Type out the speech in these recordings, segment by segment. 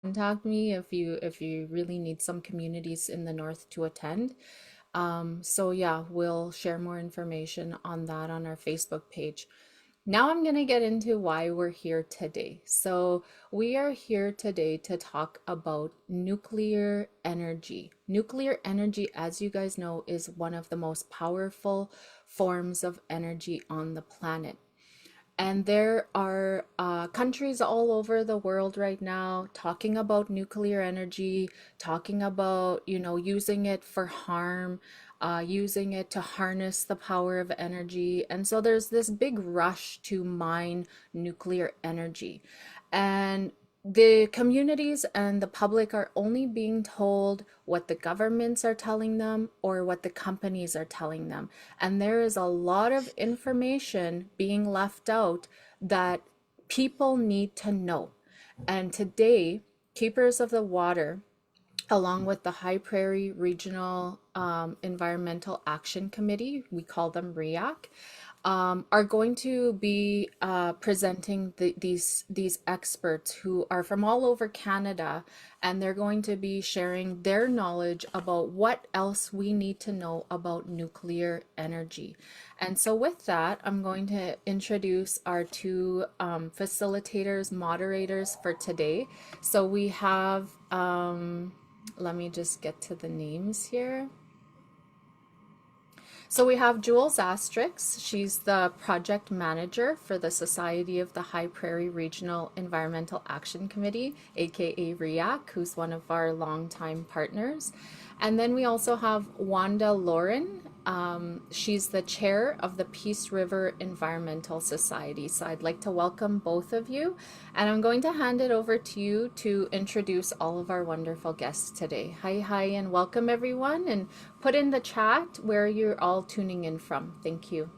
contact me if you really need some communities in the north to attend. So yeah, we'll share more information on that on our Facebook page. Now I'm going to get into why we're here today. So, we are here today to talk about nuclear energy. Nuclear energy, as you guys know, is one of the most powerful forms of energy on the planet. And there are countries all over the world right now talking about nuclear energy, talking about, using it for harm, using it to harness the power of energy. And so there's this big rush to mine nuclear energy. And the communities and the public are only being told what the governments are telling them or what the companies are telling them. And there is a lot of information being left out that people need to know. And today, Keepers of the Water, along with the High Prairie Regional Environmental Action Committee, we call them REAC, are going to be presenting these experts who are from all over Canada, and they're going to be sharing their knowledge about what else we need to know about nuclear energy. And so, with that, I'm going to introduce our two facilitators, moderators for today. So we have, let me just get to the names here. So we have Jules Astrix. She's the project manager for the Society of the High Prairie Regional Environmental Action Committee, aka REAC, who's one of our longtime partners. And then we also have Wanda Lauren. She's the chair of the Peace River Environmental Society. So I'd like to welcome both of you. And I'm going to hand it over to you to introduce all of our wonderful guests today. Hi, and welcome everyone. And put in the chat where you're all tuning in from. Thank you.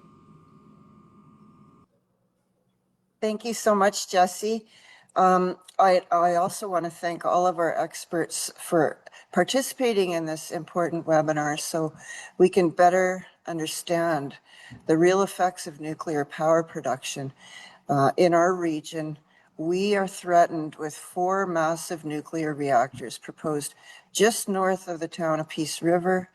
Thank you so much, Jesse. I also want to thank all of our experts for participating in this important webinar so we can better understand the real effects of nuclear power production in our region. We are threatened with 4 massive nuclear reactors proposed just north of the town of Peace River.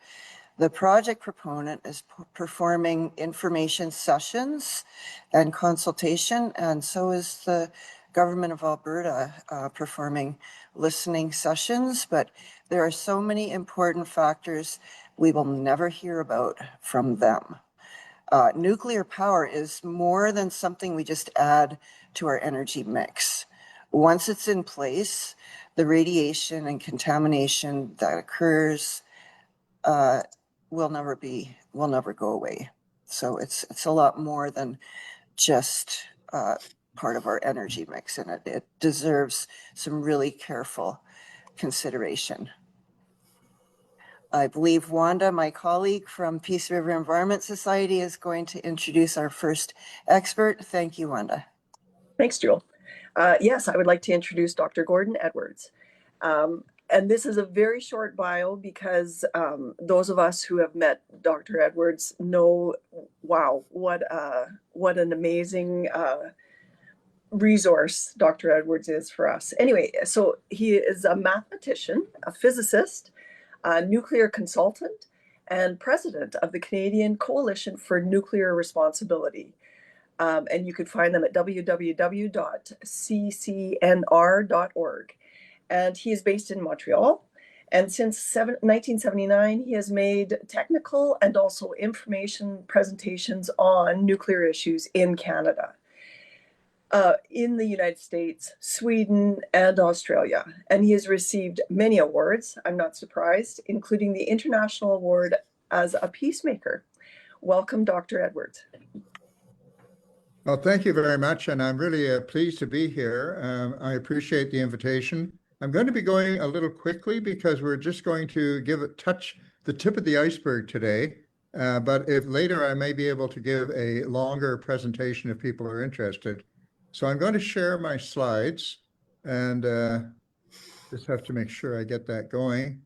The project proponent is performing information sessions and consultation, and so is the government of Alberta performing listening sessions. But there are so many important factors we will never hear about from them. Nuclear power is more than something we just add to our energy mix. Once it's in place, the radiation and contamination that occurs will never go away. So it's a lot more than just part of our energy mix, and it deserves some really careful consideration. I believe Wanda, my colleague from Peace River Environment Society, is going to introduce our first expert. Thank you, Wanda. Thanks, Jewel. Yes, I would like to introduce Dr. Gordon Edwards. And this is a very short bio because those of us who have met Dr. Edwards know, wow, what an amazing resource Dr. Edwards is for us. Anyway, so he is a mathematician, a physicist, a nuclear consultant, and president of the Canadian Coalition for Nuclear Responsibility. And you could find them at www.ccnr.org. And he is based in Montreal. And since 1979, he has made technical and also information presentations on nuclear issues in Canada, in the United States, Sweden, and Australia. And he has received many awards, I'm not surprised, including the International Award as a Peacemaker. Welcome, Dr. Edwards. Well, thank you very much, and I'm really pleased to be here. I appreciate the invitation. I'm going to be going a little quickly because we're just going to touch the tip of the iceberg today. But if later I may be able to give a longer presentation if people are interested. So I'm going to share my slides and just have to make sure I get that going.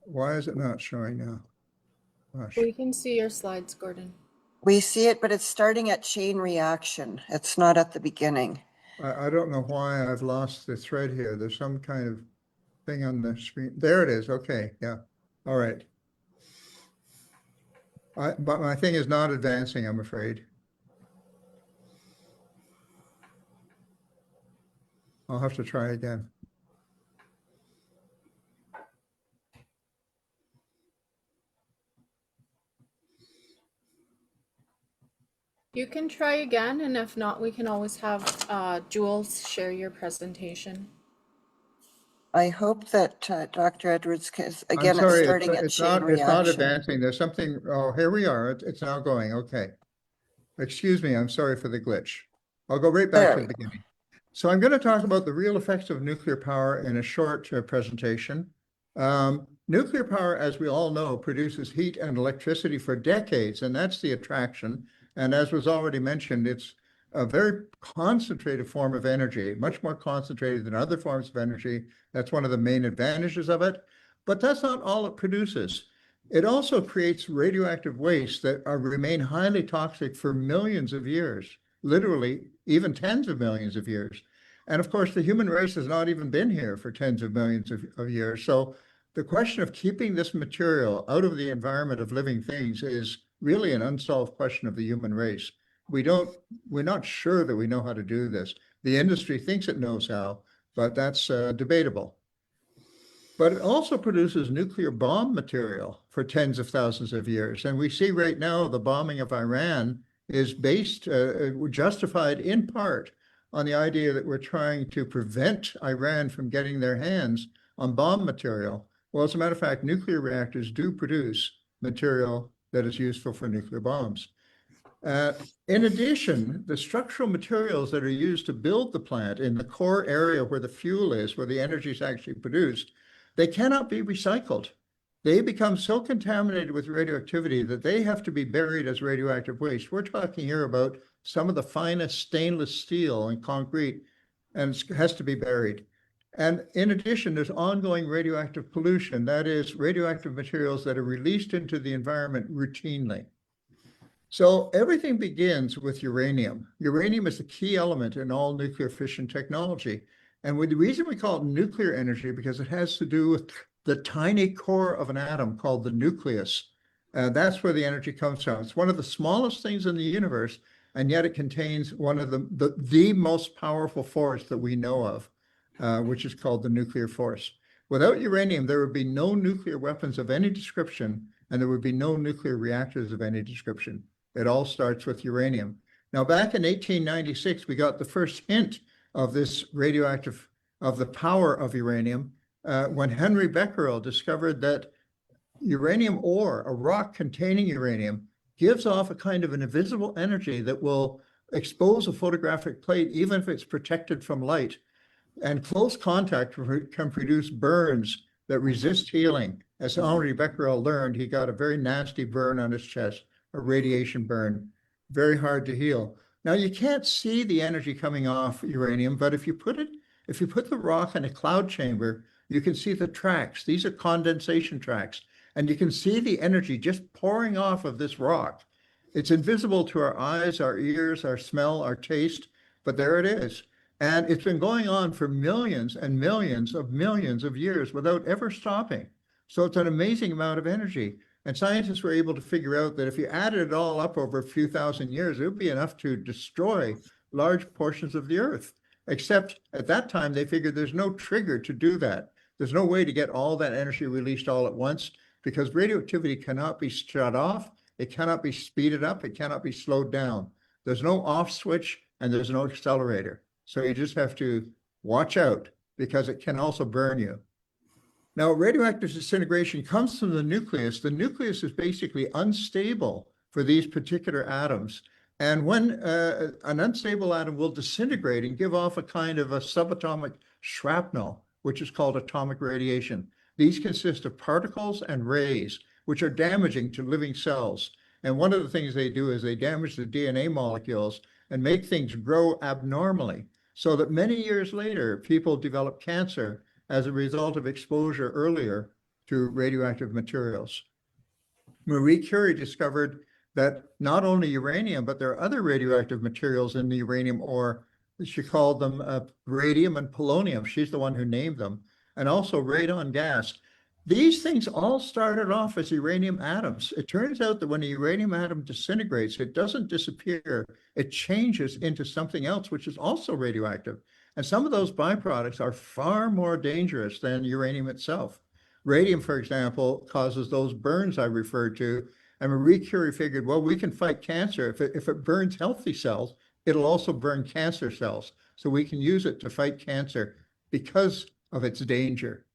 Why is it not showing now? Gosh. We can see your slides, Gordon. We see it, but it's starting at chain reaction. It's not at the beginning. I don't know why I've lost the thread here. There's some kind of thing on the screen. There it is. Okay, yeah. All right. But my thing is not advancing, I'm afraid. I'll have to try again. You can try again, and if not, we can always have Jules share your presentation. I hope that Dr. Edwards, because I'm again, it's sorry, starting at chain it's not reaction. advancing. There's something, oh, here we are. It's now going. Okay. Excuse me, I'm sorry for the glitch. I'll go right back to the beginning. So I'm going to talk about the real effects of nuclear power in a short presentation. Nuclear power, as we all know, produces heat and electricity for decades, and that's the attraction. And as was already mentioned, it's a very concentrated form of energy, much more concentrated than other forms of energy. That's one of the main advantages of it. But that's not all it produces. It also creates radioactive waste that remain highly toxic for millions of years, literally even tens of millions of years. And of course, the human race has not even been here for tens of millions of years. So the question of keeping this material out of the environment of living things is really an unsolved question of the human race. We're not sure that we know how to do this. The industry thinks it knows how, but that's debatable. But it also produces nuclear bomb material for tens of thousands of years. And we see right now the bombing of Iran is justified in part on the idea that we're trying to prevent Iran from getting their hands on bomb material. Well, as a matter of fact, nuclear reactors do produce material that is useful for nuclear bombs. In addition, the structural materials that are used to build the plant in the core area where the fuel is, where the energy is actually produced, they cannot be recycled. They become so contaminated with radioactivity that they have to be buried as radioactive waste. We're talking here about some of the finest stainless steel and concrete, and it has to be buried. And in addition, there's ongoing radioactive pollution. That is, radioactive materials that are released into the environment routinely. So everything begins with uranium. Uranium is the key element in all nuclear fission technology. And the reason we call it nuclear energy, because it has to do with the tiny core of an atom called the nucleus. That's where the energy comes from. It's one of the smallest things in the universe, and yet it contains one of the most powerful force that we know of, which is called the nuclear force. Without uranium, there would be no nuclear weapons of any description, and there would be no nuclear reactors of any description. It all starts with uranium. Now, back in 1896, we got the first hint of this of the power of uranium, when Henry Becquerel discovered that uranium ore, a rock containing uranium, gives off a kind of an invisible energy that will expose a photographic plate, even if it's protected from light. And close contact can produce burns that resist healing. As Henri Becquerel learned, he got a very nasty burn on his chest, a radiation burn, very hard to heal. Now, you can't see the energy coming off uranium, but if you put the rock in a cloud chamber, you can see the tracks. These are condensation tracks, and you can see the energy just pouring off of this rock. It's invisible to our eyes, our ears, our smell, our taste, but there it is. And it's been going on for millions and millions of years without ever stopping. So it's an amazing amount of energy. And scientists were able to figure out that if you added it all up over a few thousand years, it would be enough to destroy large portions of the Earth. Except at that time, they figured there's no trigger to do that. There's no way to get all that energy released all at once, because radioactivity cannot be shut off. It cannot be speeded up. It cannot be slowed down. There's no off switch and there's no accelerator. So you just have to watch out, because it can also burn you. Now, radioactive disintegration comes from the nucleus. The nucleus is basically unstable for these particular atoms. And when an unstable atom will disintegrate and give off a kind of a subatomic shrapnel, which is called atomic radiation. These consist of particles and rays, which are damaging to living cells. And one of the things they do is they damage the DNA molecules and make things grow abnormally, so that many years later, people develop cancer as a result of exposure earlier to radioactive materials. Marie Curie discovered that not only uranium, but there are other radioactive materials in the uranium ore. She called them radium and polonium. She's the one who named them, and also radon gas. These things all started off as uranium atoms. It turns out that when a uranium atom disintegrates, it doesn't disappear. It changes into something else, which is also radioactive. And some of those byproducts are far more dangerous than uranium itself. Radium, for example, causes those burns I referred to. And Marie Curie figured, well, we can fight cancer. If it burns healthy cells, it'll also burn cancer cells. So we can use it to fight cancer because of its danger.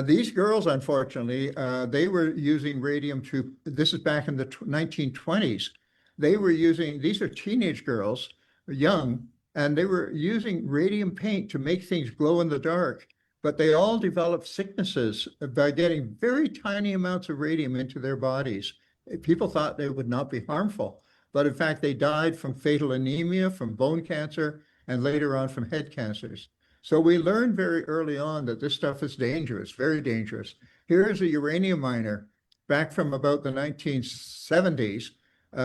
These girls, unfortunately, they were using radium to, this is back in the 1920s. They were using, these are teenage girls, young, and they were using radium paint to make things glow in the dark. But they all developed sicknesses by getting very tiny amounts of radium into their bodies. People thought they would not be harmful, but in fact, they died from fatal anemia, from bone cancer, and later on from head cancers. So we learned very early on that this stuff is dangerous, very dangerous. Here is a uranium miner back from about the 1970s.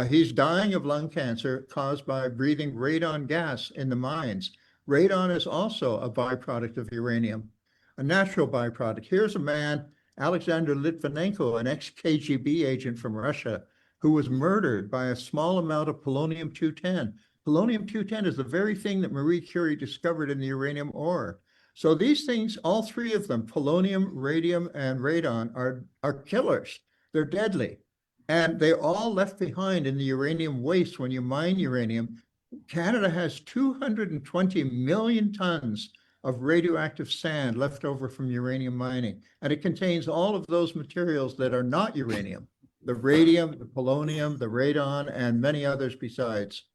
He's dying of lung cancer caused by breathing radon gas in the mines. Radon is also a byproduct of uranium, a natural byproduct. Here's a man, Alexander Litvinenko, an ex-KGB agent from Russia, who was murdered by a small amount of polonium-210. Polonium-210 is the very thing that Marie Curie discovered in the uranium ore. So these things, all three of them, polonium, radium, and radon, are killers. They're deadly. And they're all left behind in the uranium waste when you mine uranium. Canada has 220 million tons of radioactive sand left over from uranium mining. And it contains all of those materials that are not uranium, the radium, the polonium, the radon, and many others besides.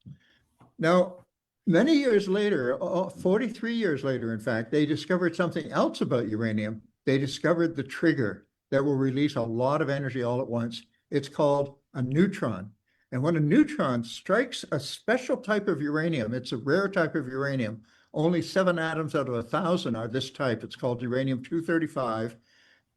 Now, many years later, 43 years later, in fact, they discovered something else about uranium. They discovered the trigger that will release a lot of energy all at once. It's called a neutron. And when a neutron strikes a special type of uranium, it's a rare type of uranium. Only 7 atoms out of 1,000 are this type. It's called uranium-235.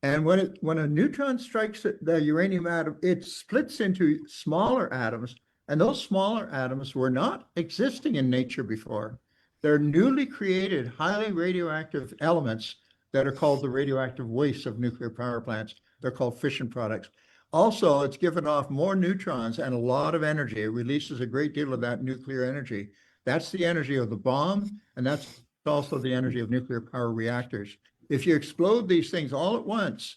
And when a neutron strikes the uranium atom, it splits into smaller atoms. And those smaller atoms were not existing in nature before. They're newly created, highly radioactive elements that are called the radioactive waste of nuclear power plants. They're called fission products. Also, it's given off more neutrons and a lot of energy. It releases a great deal of that nuclear energy. That's the energy of the bomb, and that's also the energy of nuclear power reactors. If you explode these things all at once,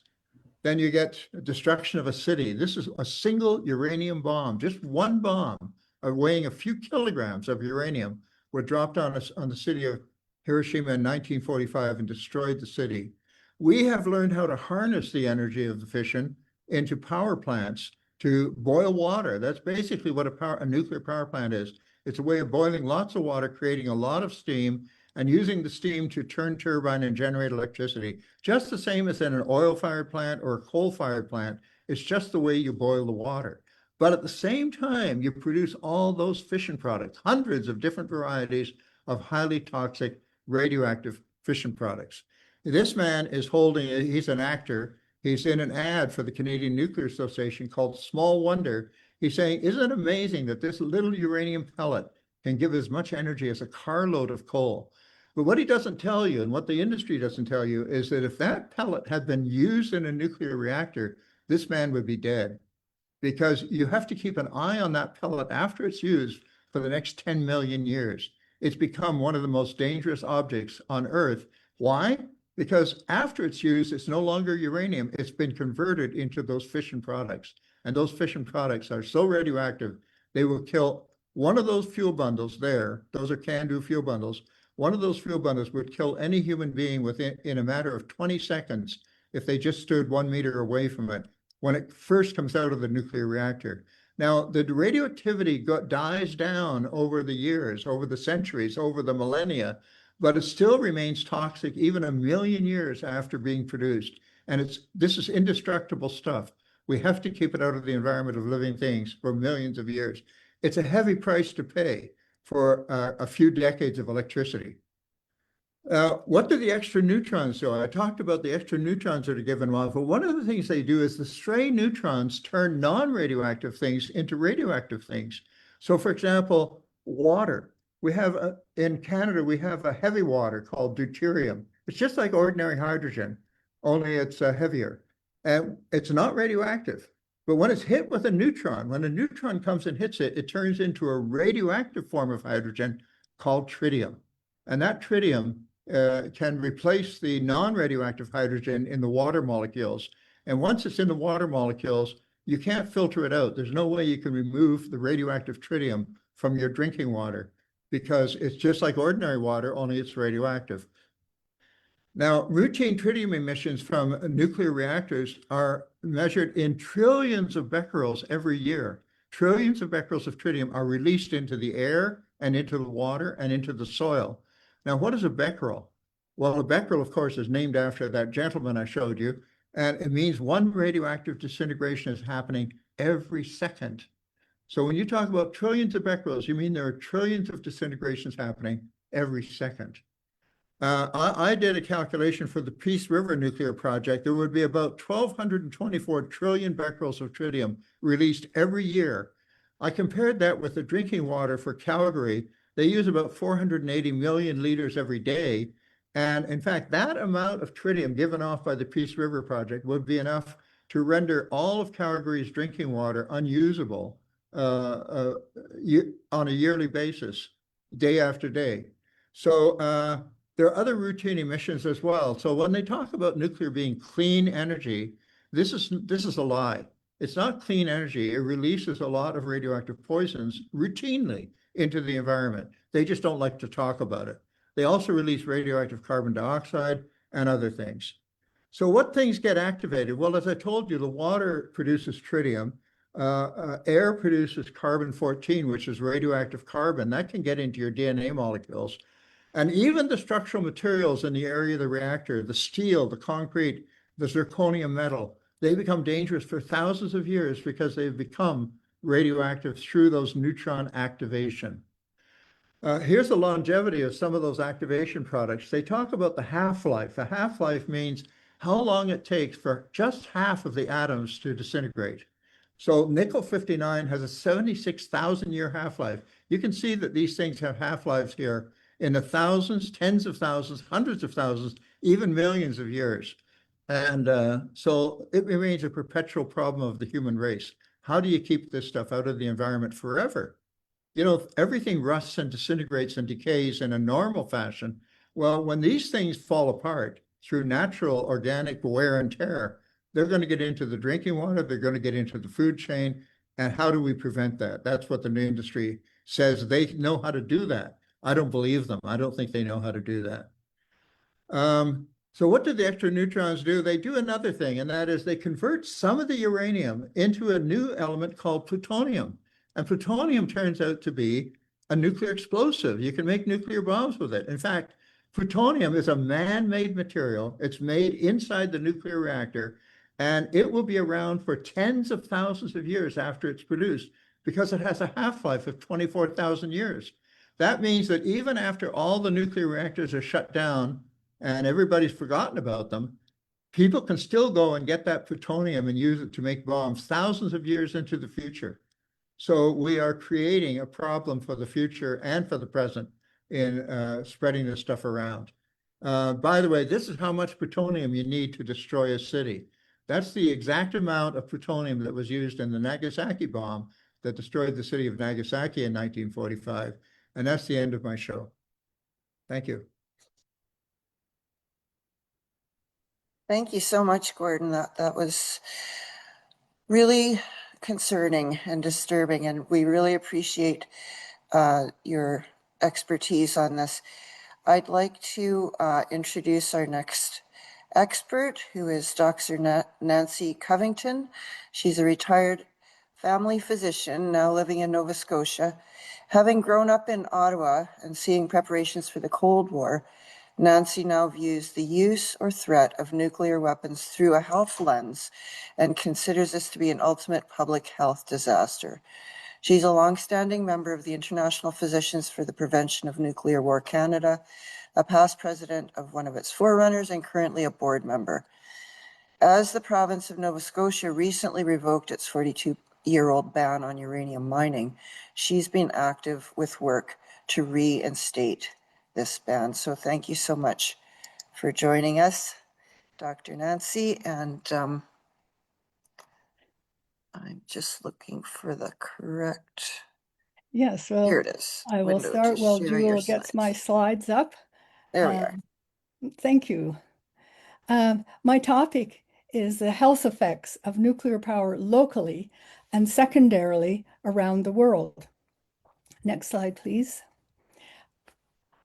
then you get destruction of a city. This is a single uranium bomb, just one bomb weighing a few kilograms of uranium were dropped on the city of Hiroshima in 1945 and destroyed the city. We have learned how to harness the energy of the fission into power plants to boil water. That's basically what a nuclear power plant is. It's a way of boiling lots of water, creating a lot of steam, and using the steam to turn turbine and generate electricity. Just the same as in an oil-fired plant or a coal-fired plant. It's just the way you boil the water. But at the same time, you produce all those fission products, hundreds of different varieties of highly toxic radioactive fission products. This man is he's an actor. He's in an ad for the Canadian Nuclear Association called Small Wonder. He's saying, isn't it amazing that this little uranium pellet can give as much energy as a carload of coal? But what he doesn't tell you, and what the industry doesn't tell you, is that if that pellet had been used in a nuclear reactor, this man would be dead. Because you have to keep an eye on that pellet after it's used for the next 10 million years. It's become one of the most dangerous objects on Earth. Why? Because after it's used, it's no longer uranium. It's been converted into those fission products. And those fission products are so radioactive, they will kill one of those fuel bundles there. Those are CANDU fuel bundles. One of those fuel bundles would kill any human being in a matter of 20 seconds if they just stood 1 meter away from it when it first comes out of the nuclear reactor. Now, the radioactivity dies down over the years, over the centuries, over the millennia, but it still remains toxic even 1 million years after being produced. And this is indestructible stuff. We have to keep it out of the environment of living things for millions of years. It's a heavy price to pay for a few decades of electricity. What do the extra neutrons do? I talked about the extra neutrons that are given off, but one of the things they do is the stray neutrons turn non-radioactive things into radioactive things. So, for example, water. In Canada, we have a heavy water called deuterium. It's just like ordinary hydrogen, only it's heavier. And it's not radioactive. But when it's hit with a neutron, when a neutron comes and hits it, it turns into a radioactive form of hydrogen called tritium. And that tritium can replace the non-radioactive hydrogen in the water molecules. And once it's in the water molecules, you can't filter it out. There's no way you can remove the radioactive tritium from your drinking water because it's just like ordinary water, only it's radioactive. Now, routine tritium emissions from nuclear reactors are measured in trillions of becquerels every year. Trillions of becquerels of tritium are released into the air and into the water and into the soil. Now, what is a becquerel? Well, a becquerel, of course, is named after that gentleman I showed you, and it means one radioactive disintegration is happening every second. So when you talk about trillions of becquerels, you mean there are trillions of disintegrations happening every second. I did a calculation for the Peace River nuclear project. There would be about 1,224 trillion becquerels of tritium released every year. I compared that with the drinking water for Calgary. They use about 480 million liters every day. And in fact, that amount of tritium given off by the Peace River project would be enough to render all of Calgary's drinking water unusable on a yearly basis, day after day. So there are other routine emissions as well. So when they talk about nuclear being clean energy, this is a lie. It's not clean energy. It releases a lot of radioactive poisons routinely into the environment. They just don't like to talk about it. They also release radioactive carbon dioxide and other things. So what things get activated? Well, as I told you, the water produces tritium. Air produces carbon-14, which is radioactive carbon. That can get into your DNA molecules. And even the structural materials in the area of the reactor, the steel, the concrete, the zirconium metal, they become dangerous for thousands of years because they've become radioactive through those neutron activation. Here's the longevity of some of those activation products. They talk about the half-life. A half-life means how long it takes for just half of the atoms to disintegrate. So nickel-59 has a 76,000-year half-life. You can see that these things have half-lives here in the thousands, tens of thousands, hundreds of thousands, even millions of years. And so it remains a perpetual problem of the human race. How do you keep this stuff out of the environment forever? You know, everything rusts and disintegrates and decays in a normal fashion. Well, when these things fall apart through natural organic wear and tear, they're going to get into the drinking water, they're going to get into the food chain. And how do we prevent that? That's what the new industry says. They know how to do that. I don't believe them. I don't think they know how to do that. So what do the extra neutrons do? They do another thing, and that is they convert some of the uranium into a new element called plutonium. And plutonium turns out to be a nuclear explosive. You can make nuclear bombs with it. In fact, plutonium is a man-made material. It's made inside the nuclear reactor, and it will be around for tens of thousands of years after it's produced because it has a half-life of 24,000 years. That means that even after all the nuclear reactors are shut down and everybody's forgotten about them, people can still go and get that plutonium and use it to make bombs thousands of years into the future. So we are creating a problem for the future and for the present in spreading this stuff around. By the way, this is how much plutonium you need to destroy a city. That's the exact amount of plutonium that was used in the Nagasaki bomb that destroyed the city of Nagasaki in 1945. And that's the end of my show. Thank you. Thank you so much, Gordon. That was really concerning and disturbing, and we really appreciate your expertise on this. I'd like to introduce our next expert, who is Dr. Nancy Covington. She's a retired family physician now living in Nova Scotia. Having grown up in Ottawa and seeing preparations for the Cold War, Nancy now views the use or threat of nuclear weapons through a health lens and considers this to be an ultimate public health disaster. She's a longstanding member of the International Physicians for the Prevention of Nuclear War Canada, a past president of one of its forerunners, and currently a board member. As the province of Nova Scotia recently revoked its 42-year-old ban on uranium mining, she's been active with work to reinstate this ban. So thank you so much for joining us, Dr. Nancy. And I'm just looking for the correct, Yes, here well, it is, I will window to start while share your Jewel gets my slides. slides up. There we are. Thank you. My topic is the health effects of nuclear power locally and secondarily around the world. Next slide, please.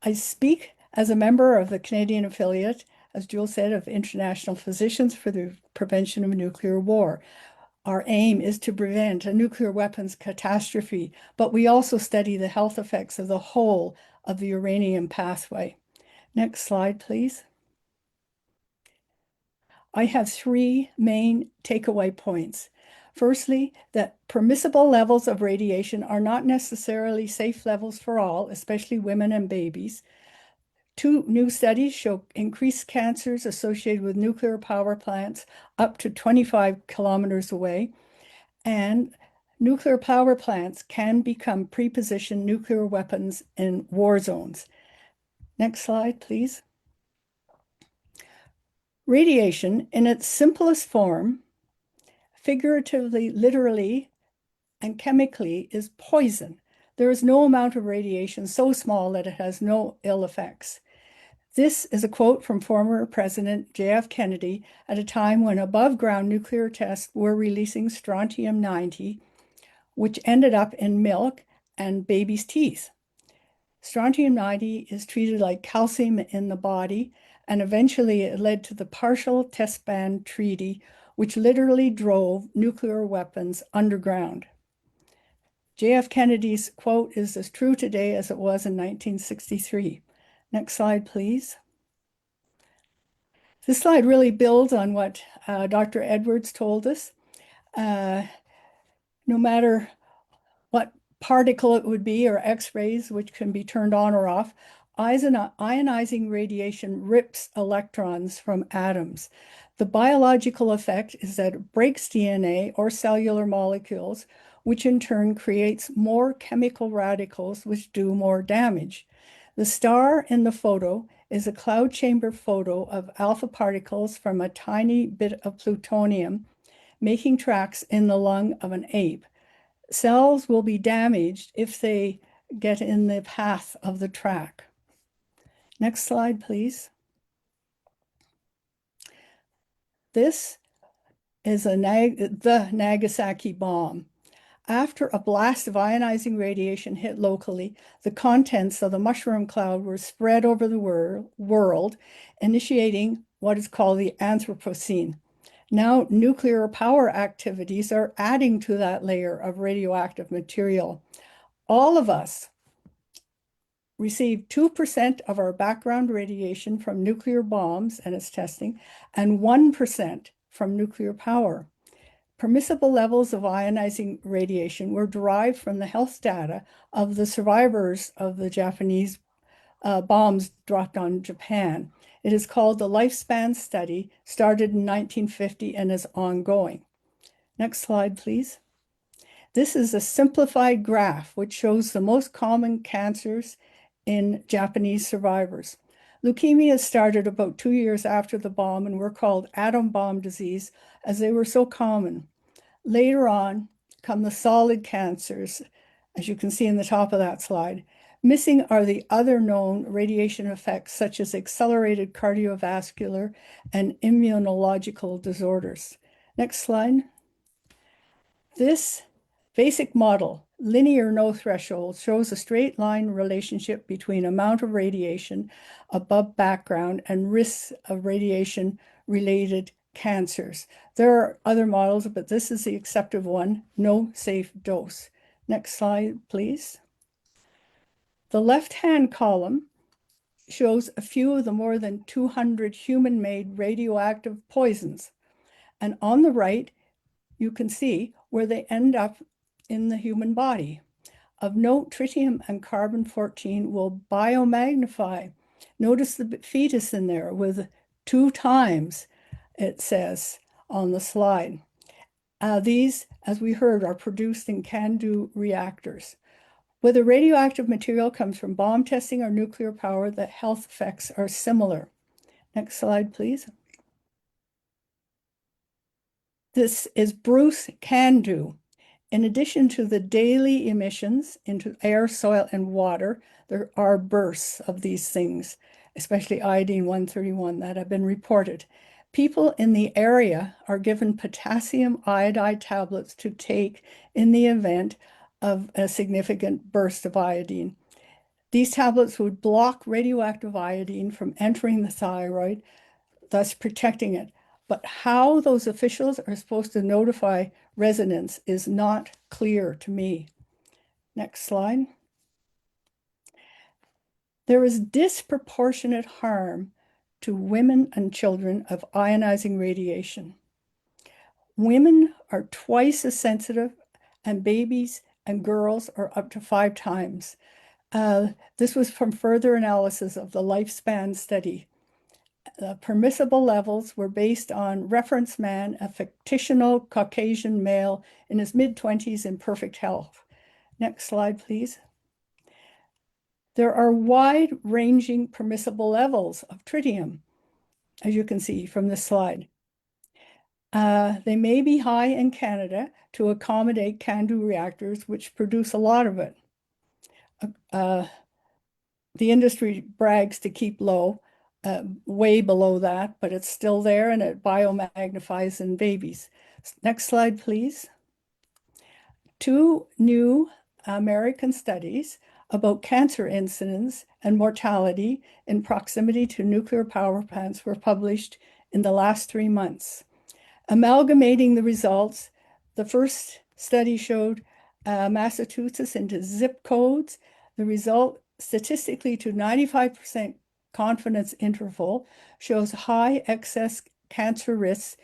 I speak as a member of the Canadian affiliate, as Jewel said, of International Physicians for the Prevention of Nuclear War. Our aim is to prevent a nuclear weapons catastrophe, but we also study the health effects of the whole of the uranium pathway. Next slide, please. I have three main takeaway points. Firstly, that permissible levels of radiation are not necessarily safe levels for all, especially women and babies. Two new studies show increased cancers associated with nuclear power plants up to 25 kilometers away. And nuclear power plants can become pre-positioned nuclear weapons in war zones. Next slide, please. Radiation, in its simplest form, figuratively, literally, and chemically, is poison. There is no amount of radiation so small that it has no ill effects. This is a quote from former President J.F. Kennedy at a time when above-ground nuclear tests were releasing strontium-90, which ended up in milk and babies' teeth. Strontium-90 is treated like calcium in the body, and eventually it led to the Partial Test Ban Treaty, which literally drove nuclear weapons underground. J.F. Kennedy's quote is as true today as it was in 1963. Next slide, please. This slide really builds on what Dr. Edwards told us. No matter what particle it would be, or X-rays, which can be turned on or off, ionizing radiation rips electrons from atoms. The biological effect is that it breaks DNA or cellular molecules, which in turn creates more chemical radicals, which do more damage. The star in the photo is a cloud chamber photo of alpha particles from a tiny bit of plutonium making tracks in the lung of an ape. Cells will be damaged if they get in the path of the track. Next slide, please. This is the Nagasaki bomb. After a blast of ionizing radiation hit locally, the contents of the mushroom cloud were spread over the world, initiating what is called the Anthropocene. Now, nuclear power activities are adding to that layer of radioactive material. All of us receive 2% of our background radiation from nuclear bombs and its testing, and 1% from nuclear power. Permissible levels of ionizing radiation were derived from the health data of the survivors of the Japanese bombs dropped on Japan. It is called the Lifespan Study, started in 1950 and is ongoing. Next slide, please. This is a simplified graph which shows the most common cancers in Japanese survivors. Leukemia started about 2 years after the bomb and were called atom bomb disease as they were so common. Later on come the solid cancers, as you can see in the top of that slide. Missing are the other known radiation effects, such as accelerated cardiovascular and immunological disorders. Next slide. This basic model, linear no threshold, shows a straight line relationship between amount of radiation above background and risks of radiation-related cancers. There are other models, but this is the accepted one, no safe dose. Next slide, please. The left-hand column shows a few of the more than 200 human-made radioactive poisons. And on the right, you can see where they end up in the human body. Of note, tritium and carbon-14 will biomagnify Notice the fetus in there with 2 times, it says on the slide. These, as we heard, are produced in CANDU reactors. Whether radioactive material comes from bomb testing or nuclear power, the health effects are similar. Next slide, please. This is Bruce CANDU. In addition to the daily emissions into air, soil, and water, there are bursts of these things, especially iodine-131, that have been reported. People in the area are given potassium iodide tablets to take in the event of a significant burst of iodine. These tablets would block radioactive iodine from entering the thyroid, thus protecting it. But how those officials are supposed to notify residents is not clear to me. Next slide. There is disproportionate harm to women and children of ionizing radiation. Women are twice as sensitive, and babies and girls are up to 5 times. This was from further analysis of the lifespan study. The permissible levels were based on reference man, a fictional Caucasian male in his mid-20s in perfect health. Next slide, please. There are wide-ranging permissible levels of tritium, as you can see from this slide. They may be high in Canada to accommodate CANDU reactors, which produce a lot of it. The industry brags to keep low, way below that, but it's still there and it biomagnifies in babies. Next slide, please. 2 new American studies about cancer incidence and mortality in proximity to nuclear power plants were published in the last 3 months. Amalgamating the results, the first study showed Massachusetts into zip codes. The result, statistically to 95% confidence interval, shows high excess cancer risks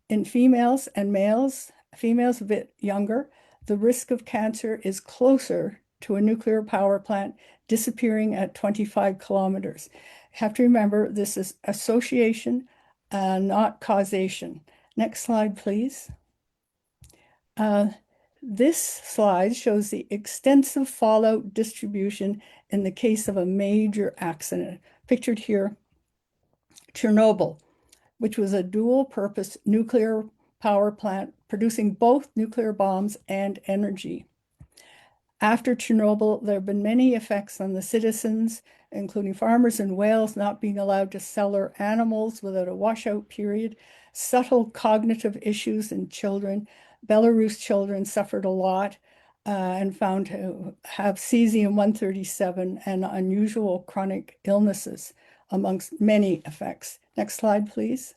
in females and males. Females a bit younger. The risk of cancer is closer to a nuclear power plant disappearing at 25 kilometers. You have to remember this is association, not causation. Next slide, please. This slide shows the extensive fallout distribution in the case of a major accident. Pictured here, Chernobyl, which was a dual-purpose nuclear power plant producing both nuclear bombs and energy. After Chernobyl, there have been many effects on the citizens, including farmers in Wales not being allowed to sell their animals without a washout period, subtle cognitive issues in children. Belarus children suffered a lot and found to have cesium-137 and unusual chronic illnesses amongst many effects. Next slide, please.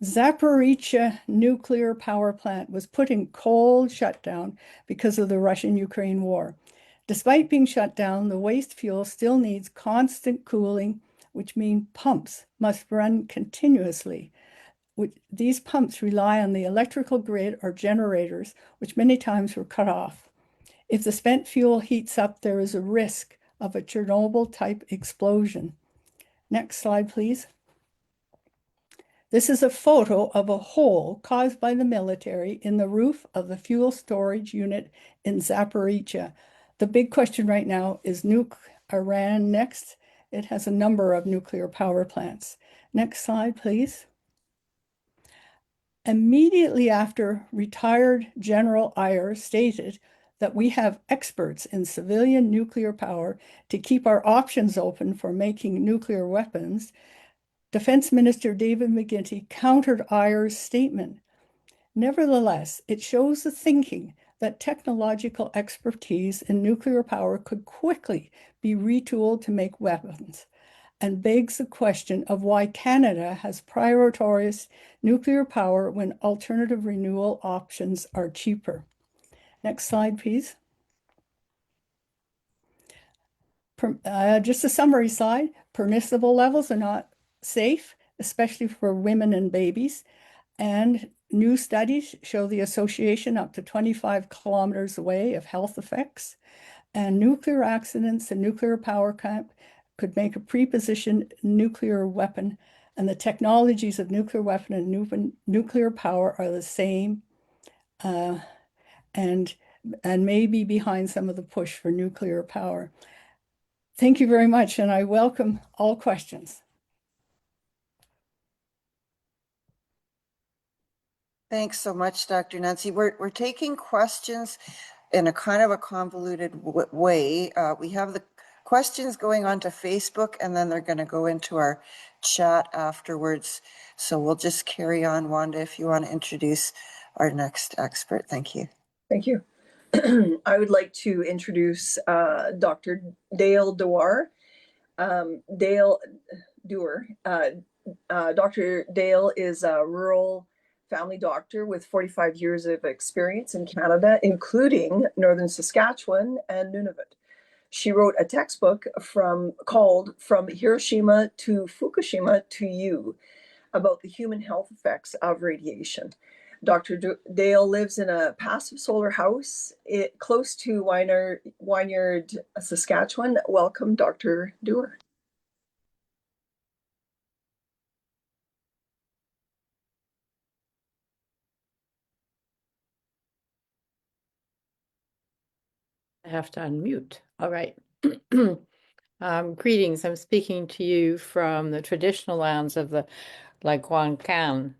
Zaporizhzhia nuclear power plant was put in cold shutdown because of the Russian-Ukraine war. Despite being shut down, the waste fuel still needs constant cooling, which means pumps must run continuously. These pumps rely on the electrical grid or generators, which many times were cut off. If the spent fuel heats up, there is a risk of a Chernobyl-type explosion. Next slide, please. This is a photo of a hole caused by the military in the roof of the fuel storage unit in Zaporizhzhia. The big question right now is Iran next. It has a number of nuclear power plants. Next slide, please. Immediately after retired General Eyre stated that we have experts in civilian nuclear power to keep our options open for making nuclear weapons, Defense Minister David McGuinty countered Eyre's statement. Nevertheless, it shows the thinking that technological expertise in nuclear power could quickly be retooled to make weapons, and begs the question of why Canada has prioritized nuclear power when alternative renewal options are cheaper. Next slide, please. Just a summary slide. Permissible levels are not safe, especially for women and babies. And new studies show the association up to 25 kilometers away of health effects. And nuclear accidents and nuclear power could make a pre-positioned nuclear weapon, and the technologies of nuclear weapon and nuclear power are the same, uh, and may be behind some of the push for nuclear power. Thank you very much, and I welcome all questions. Thanks so much, Dr. Nancy. We're taking questions in a kind of a convoluted way. We have the questions going on to Facebook, and then they're going to go into our chat afterwards. So we'll just carry on. Wanda, if you want to introduce our next expert. Thank you. Thank you. I would like to introduce Dr. Dale Dewar. Dale Dewar. Dr. Dale is a rural family doctor with 45 years of experience in Canada, including Northern Saskatchewan and Nunavut. She wrote a textbook called From Hiroshima to Fukushima to You about the human health effects of radiation. Dr. Dale lives in a passive solar house close to Wynyard, Saskatchewan. Welcome, Dr. Dewar. I have to unmute. All right. Greetings. I'm speaking to you from the traditional lands of the Gan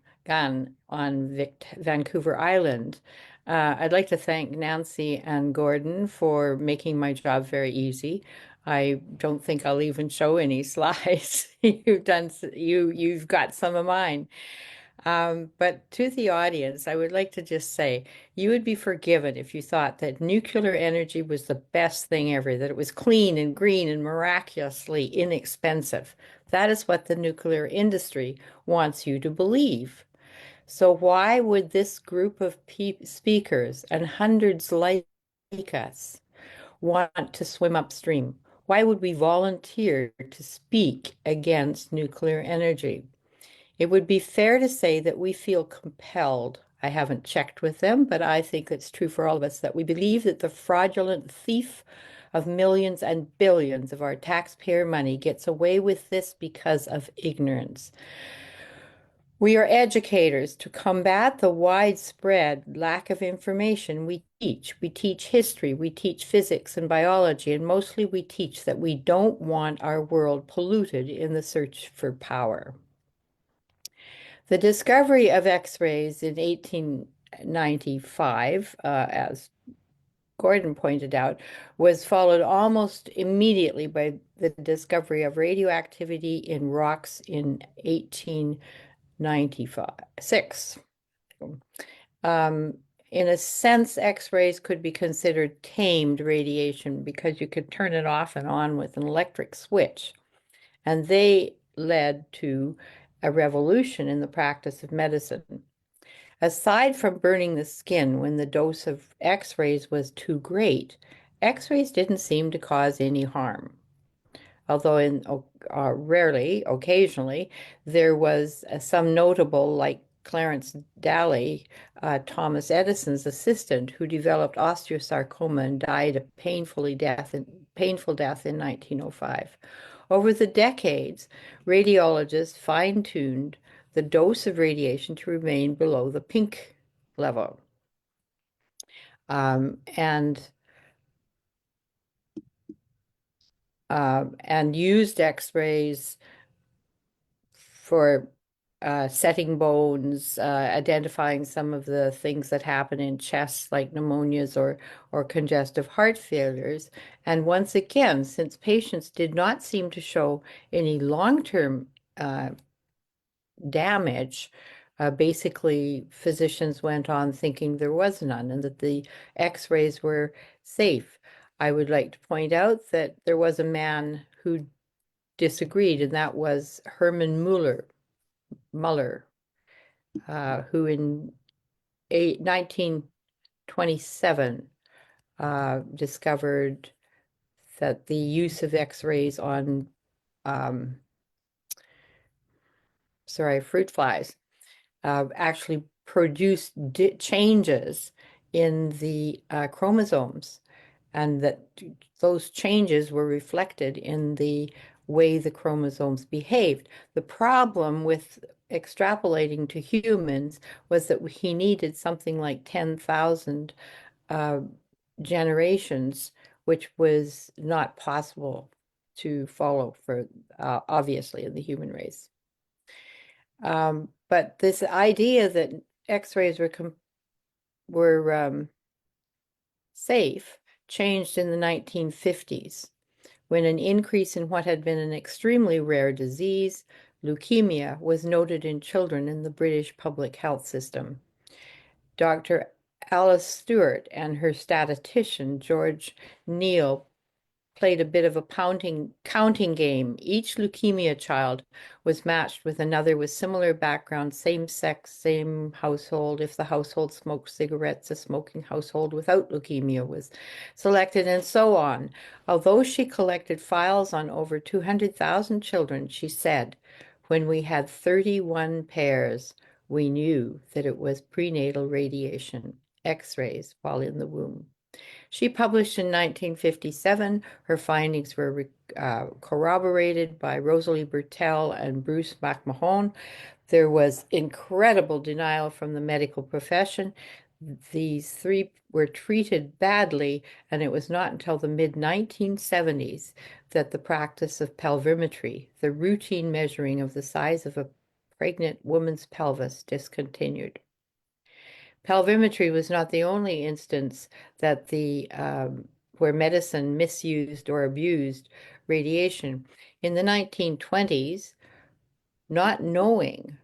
on Vancouver Island. I'd like to thank Nancy and Gordon for making my job very easy. I don't think I'll even show any slides. You've got some of mine. But to the audience, I would like to just say, you would be forgiven if you thought that nuclear energy was the best thing ever, that it was clean and green and miraculously inexpensive. That is what the nuclear industry wants you to believe. So why would this group of speakers and hundreds like us want to swim upstream? Why would we volunteer to speak against nuclear energy? It would be fair to say that we feel compelled. I haven't checked with them, but I think it's true for all of us that we believe that the fraudulent thief of millions and billions of our taxpayer money gets away with this because of ignorance. We are educators to combat the widespread lack of information we teach. We teach history, we teach physics and biology, and mostly we teach that we don't want our world polluted in the search for power. The discovery of X-rays in 1895, as Gordon pointed out, was followed almost immediately by the discovery of radioactivity in rocks in 1896. In a sense, X-rays could be considered tamed radiation because you could turn it off and on with an electric switch. And they led to a revolution in the practice of medicine. Aside from burning the skin when the dose of X-rays was too great, X-rays didn't seem to cause any harm. Although rarely, occasionally, there was some notable, like Clarence Daly, Thomas Edison's assistant, who developed osteosarcoma and died a painful death in 1905. Over the decades, radiologists fine-tuned the dose of radiation to remain below the pink level. And used X-rays for setting bones, identifying some of the things that happen in chests like pneumonias or congestive heart failures. And once again, since patients did not seem to show any long-term damage, basically physicians went on thinking there was none and that the X-rays were safe. I would like to point out that there was a man who disagreed, and that was Herman Muller, who in 1927 discovered that the use of X-rays on fruit flies actually produced changes in the chromosomes, and that those changes were reflected in the way the chromosomes behaved. The problem with extrapolating to humans was that he needed something like 10,000 generations, which was not possible to follow for obviously in the human race. But this idea that X-rays were safe changed in the 1950s when an increase in what had been an extremely rare disease, leukemia, was noted in children in the British public health system. Dr. Alice Stewart and her statistician, George Neal, played a bit of a counting game. Each leukemia child was matched with another with similar background, same sex, same household. If the household smoked cigarettes, a smoking household without leukemia was selected, and so on. Although she collected files on over 200,000 children, she said, when we had 31 pairs, we knew that it was prenatal radiation, X-rays, while in the womb. She published in 1957. Her findings were corroborated by Rosalie Bertell and Bruce McMahon. There was incredible denial from the medical profession. These three were treated badly, and it was not until the mid-1970s that the practice of pelvimetry, the routine measuring of the size of a pregnant woman's pelvis, discontinued. Pelvimetry was not the only instance that where medicine misused or abused radiation. In the 1920s, not knowing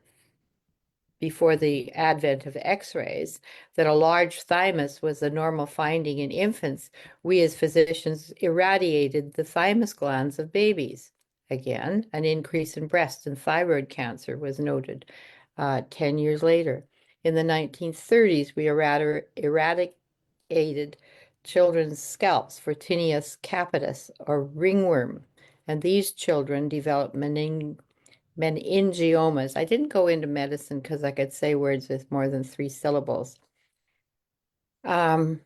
before the advent of X-rays that a large thymus was a normal finding in infants, we as physicians irradiated the thymus glands of babies. Again, an increase in breast and thyroid cancer was noted 10 years later. In the 1930s, we eradicated children's scalps for tinea capitis, or ringworm, and these children developed meningiomas. I didn't go into medicine because I could say words with more than 3 syllables. 5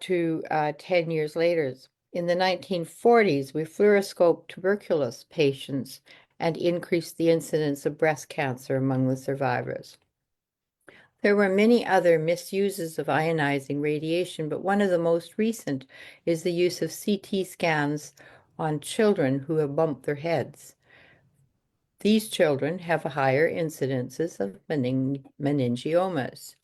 to 10 years later. In the 1940s, we fluoroscoped tuberculosis patients and increased the incidence of breast cancer among the survivors. There were many other misuses of ionizing radiation, but one of the most recent is the use of CT scans on children who have bumped their heads. These children have higher incidences of meningiomas.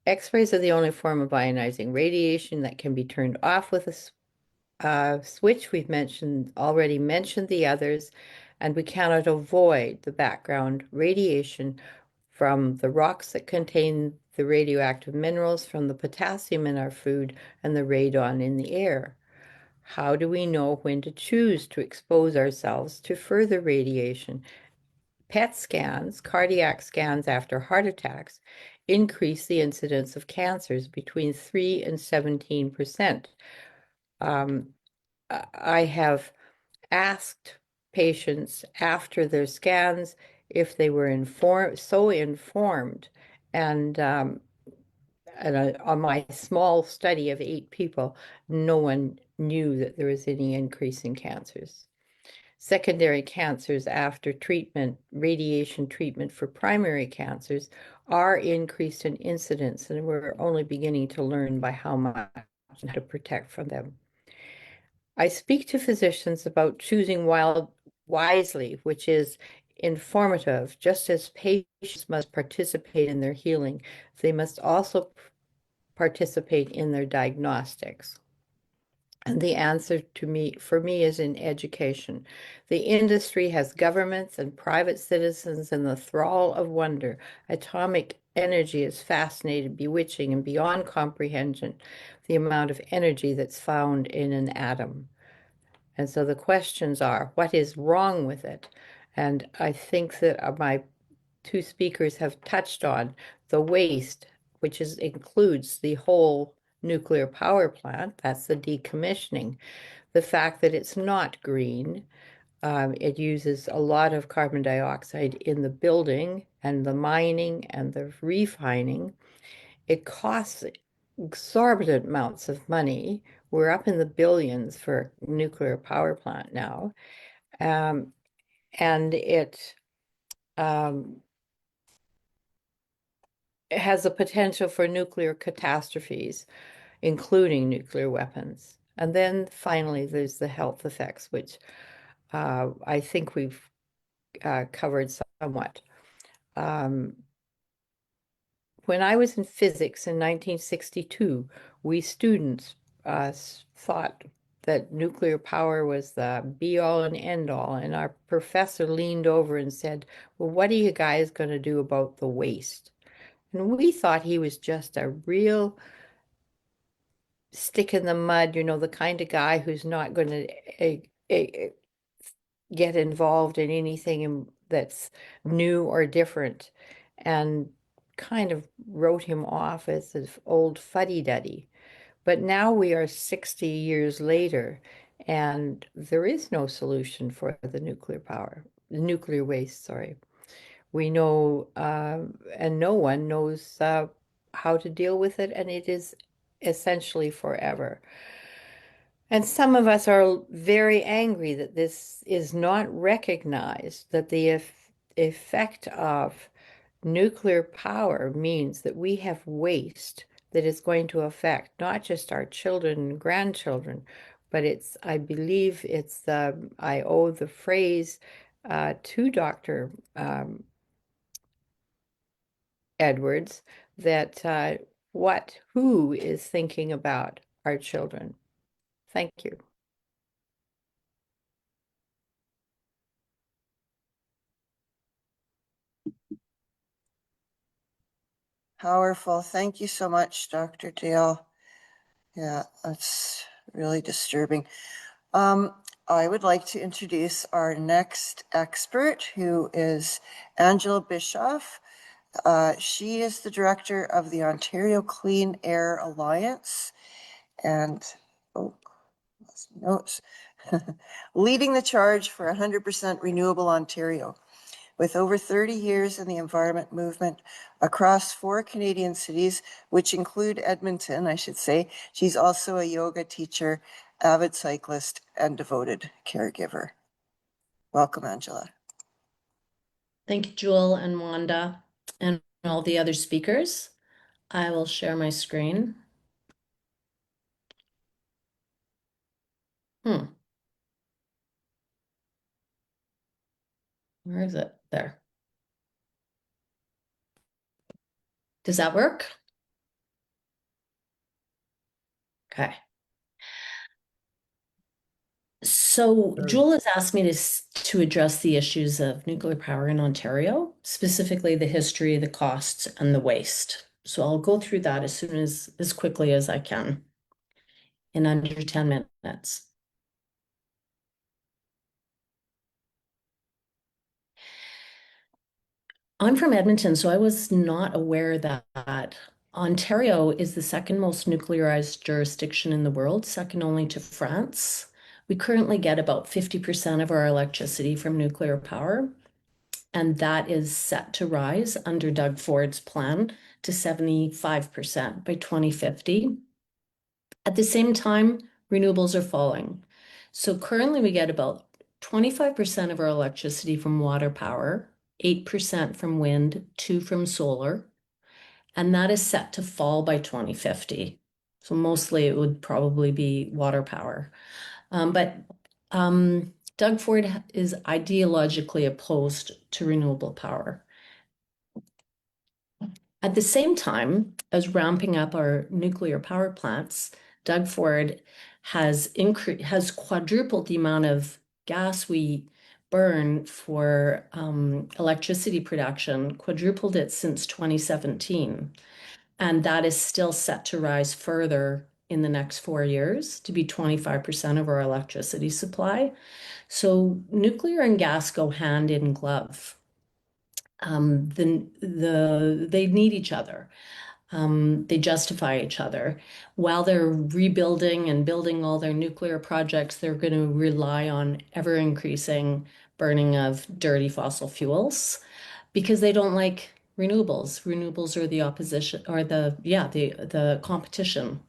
X-rays are the only form of ionizing radiation that can be turned off with a switch. We've already mentioned the others, and we cannot avoid the background radiation from the rocks that contain the radioactive minerals, from the potassium in our food, and the radon in the air. How do we know when to choose to expose ourselves to further radiation? PET scans, cardiac scans after heart attacks, increase the incidence of cancers between 3 and 17%. I have asked patients after their scans if they were so informed, and on my small study of 8 people, no one knew that there was any increase in cancers. Secondary cancers after treatment, radiation treatment for primary cancers, are increased in incidence, and we're only beginning to learn by how much and how to protect from them. I speak to physicians about choosing wisely, which is informative. Just as patients must participate in their healing, they must also participate in their diagnostics. And the answer for me is in education. The industry has governments and private citizens in the thrall of wonder. Atomic energy is fascinating, bewitching, and beyond comprehension, the amount of energy that's found in an atom. And so the questions are, what is wrong with it? And I think that my 2 speakers have touched on the waste, which includes the whole nuclear power plant. That's the decommissioning. The fact that it's not green. It uses a lot of carbon dioxide in the building and the mining and the refining. It costs exorbitant amounts of money. We're up in the billions for a nuclear power plant now. and it has a potential for nuclear catastrophes, including nuclear weapons. And then finally, there's the health effects, which I think we've covered somewhat. When I was in physics in 1962, we students thought that nuclear power was the be all and end all. And our professor leaned over and said, "Well, what are you guys going to do about the waste?" And we thought he was just a real stick in the mud, the kind of guy who's not going to get involved in anything that's new or different, and kind of wrote him off as an old fuddy-duddy. But now we are 60 years later, and there is no solution for the nuclear waste, sorry. We know, and no one knows how to deal with it, and it is essentially forever. And some of us are very angry that this is not recognized, that the effect of nuclear power means that we have waste that is going to affect not just our children and grandchildren, but I believe I owe the phrase to Dr. Edwards, that who is thinking about our children? Thank you. Powerful. Thank you so much, Dr. Dale. Yeah, that's really disturbing. I would like to introduce our next expert, who is Angela Bischoff. She is the director of the Ontario Clean Air Alliance and, notes, leading the charge for 100% renewable Ontario. With over 30 years in the environment movement across 4 Canadian cities, which include Edmonton, I should say, she's also a yoga teacher, avid cyclist, and devoted caregiver. Welcome, Angela. Thank you, Jewel and Wanda, and all the other speakers. I will share my screen. Where is it? There. Does that work? Okay. So Jewel has asked me to address the issues of nuclear power in Ontario, specifically the history, the costs, and the waste. So I'll go through that as quickly as I can in under 10 minutes. I'm from Edmonton, so I was not aware that Ontario is the second most nuclearized jurisdiction in the world, second only to France. We currently get about 50% of our electricity from nuclear power, and that is set to rise under Doug Ford's plan to 75% by 2050. At the same time, renewables are falling. So currently we get about 25% of our electricity from water power, 8% from wind, 2% from solar, and that is set to fall by 2050. So mostly it would probably be water power. But Doug Ford is ideologically opposed to renewable power. At the same time as ramping up our nuclear power plants, Doug Ford has quadrupled the amount of gas we burn for electricity production, quadrupled it since 2017. And that is still set to rise further in the next 4 years to be 25% of our electricity supply. So nuclear and gas go hand in glove. They need each other. They justify each other. While they're rebuilding and building all their nuclear projects, they're going to rely on ever increasing burning of dirty fossil fuels because they don't like renewables. Renewables are the opposition or the competition.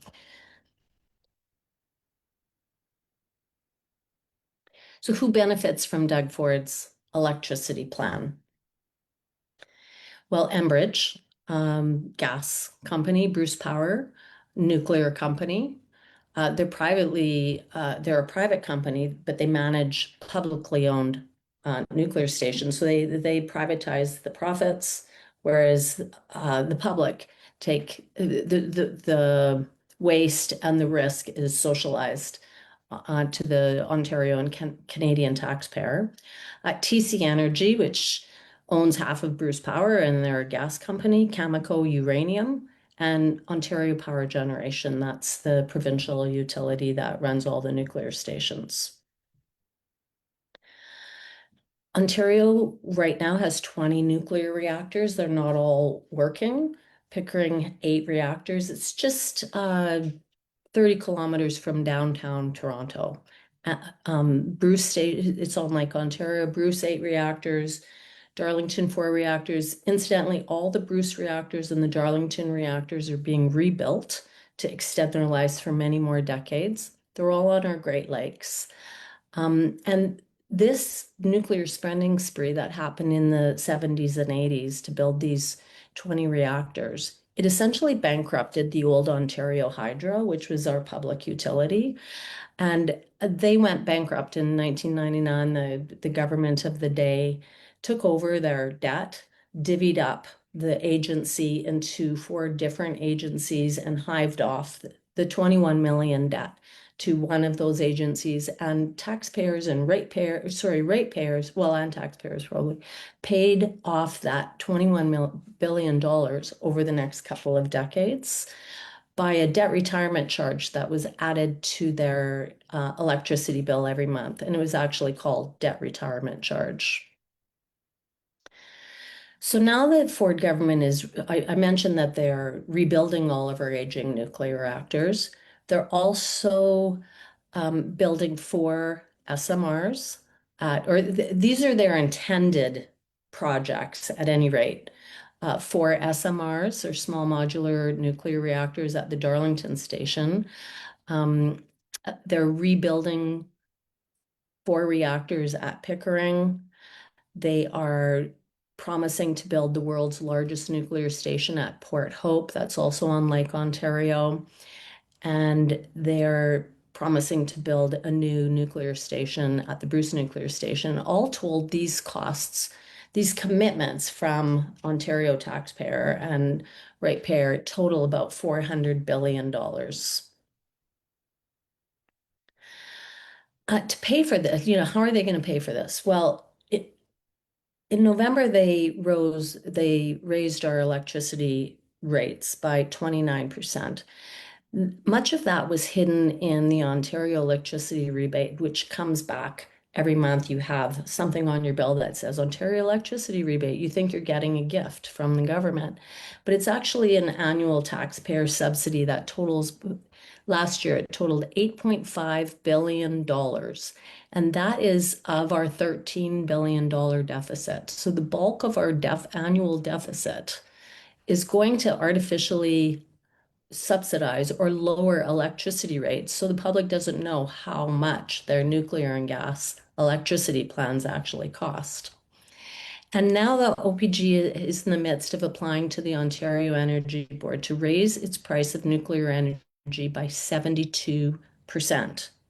So who benefits from Doug Ford's electricity plan? Well, Enbridge, gas company, Bruce Power, nuclear company. They're they're a private company, but they manage publicly owned nuclear stations. So they privatize the profits, whereas the public take the waste and the risk is socialized to the Ontario and Canadian taxpayer. TC Energy, which owns half of Bruce Power and they're a gas company, Cameco Uranium, and Ontario Power Generation. That's the provincial utility that runs all the nuclear stations. Ontario right now has 20 nuclear reactors. They're not all working. Pickering 8 reactors. It's just 30 kilometers from downtown Toronto. Bruce State, it's on Lake Ontario. Bruce 8 reactors, Darlington 4 reactors. Incidentally, all the Bruce reactors and the Darlington reactors are being rebuilt to extend their lives for many more decades. They're all on our Great Lakes. And this nuclear spending spree that happened in the 70s and 80s to build these 20 reactors, it essentially bankrupted the old Ontario Hydro, which was our public utility. And they went bankrupt in 1999. The government of the day took over their debt, divvied up the agency into 4 different agencies and hived off the 21 million debt to one of those agencies, and taxpayers and ratepayers, well, and taxpayers probably, paid off that $21 billion over the next couple of decades by a debt retirement charge that was added to their electricity bill every month. And it was actually called debt retirement charge. So now the Ford government I mentioned that they're rebuilding all of our aging nuclear reactors. They're also building 4 SMRs, these are their intended projects at any rate. 4 SMRs, or small modular nuclear reactors, at the Darlington station. They're rebuilding 4 reactors at Pickering. They are promising to build the world's largest nuclear station at Port Hope. That's also on Lake Ontario. And they're promising to build a new nuclear station at the Bruce Nuclear Station. All told, these costs, these commitments from Ontario taxpayer and ratepayer total about $400 billion. To pay for this, how are they going to pay for this? Well, in November, they raised our electricity rates by 29%. Much of that was hidden in the Ontario electricity rebate, which comes back every month. You have something on your bill that says Ontario electricity rebate. You think you're getting a gift from the government, but it's actually an annual taxpayer subsidy that totals, last year, it totaled $8.5 billion. And that is of our $13 billion deficit. So the bulk of our annual deficit is going to artificially subsidize or lower electricity rates, so the public doesn't know how much their nuclear and gas electricity plans actually cost. And now the OPG is in the midst of applying to the Ontario Energy Board to raise its price of nuclear energy by 72%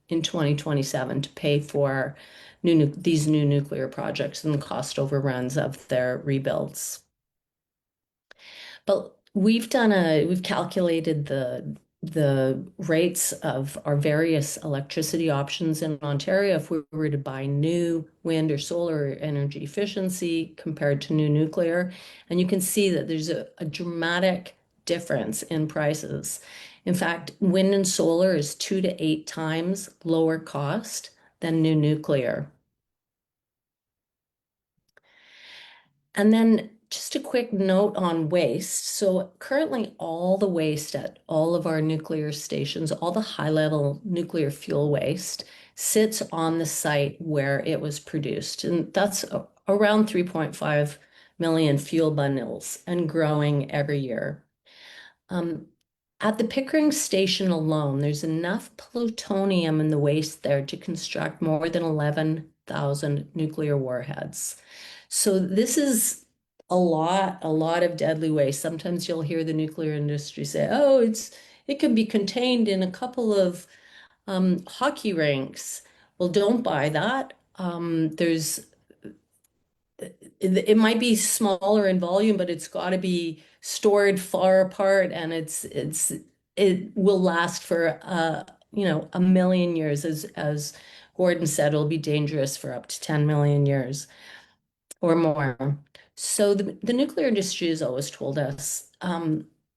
in 2027 to pay for these new nuclear projects and the cost overruns of their rebuilds. But we've calculated the rates of our various electricity options in Ontario if we were to buy new wind or solar energy efficiency compared to new nuclear. And you can see that there's a dramatic difference in prices. In fact, wind and solar is 2 to 8 times lower cost than new nuclear. And then just a quick note on waste. So currently all the waste at all of our nuclear stations, all the high-level nuclear fuel waste, sits on the site where it was produced. And that's around 3.5 million fuel bundles and growing every year. At the Pickering station alone, there's enough plutonium in the waste there to construct more than 11,000 nuclear warheads. So this is a lot of deadly waste. Sometimes you'll hear the nuclear industry say, "Oh, it can be contained in a couple of hockey rinks." Well, don't buy that. It might be smaller in volume, but it's got to be stored far apart, and it will last for a million years. As Gordon said, it'll be dangerous for up to 10 million years or more. So the nuclear industry has always told us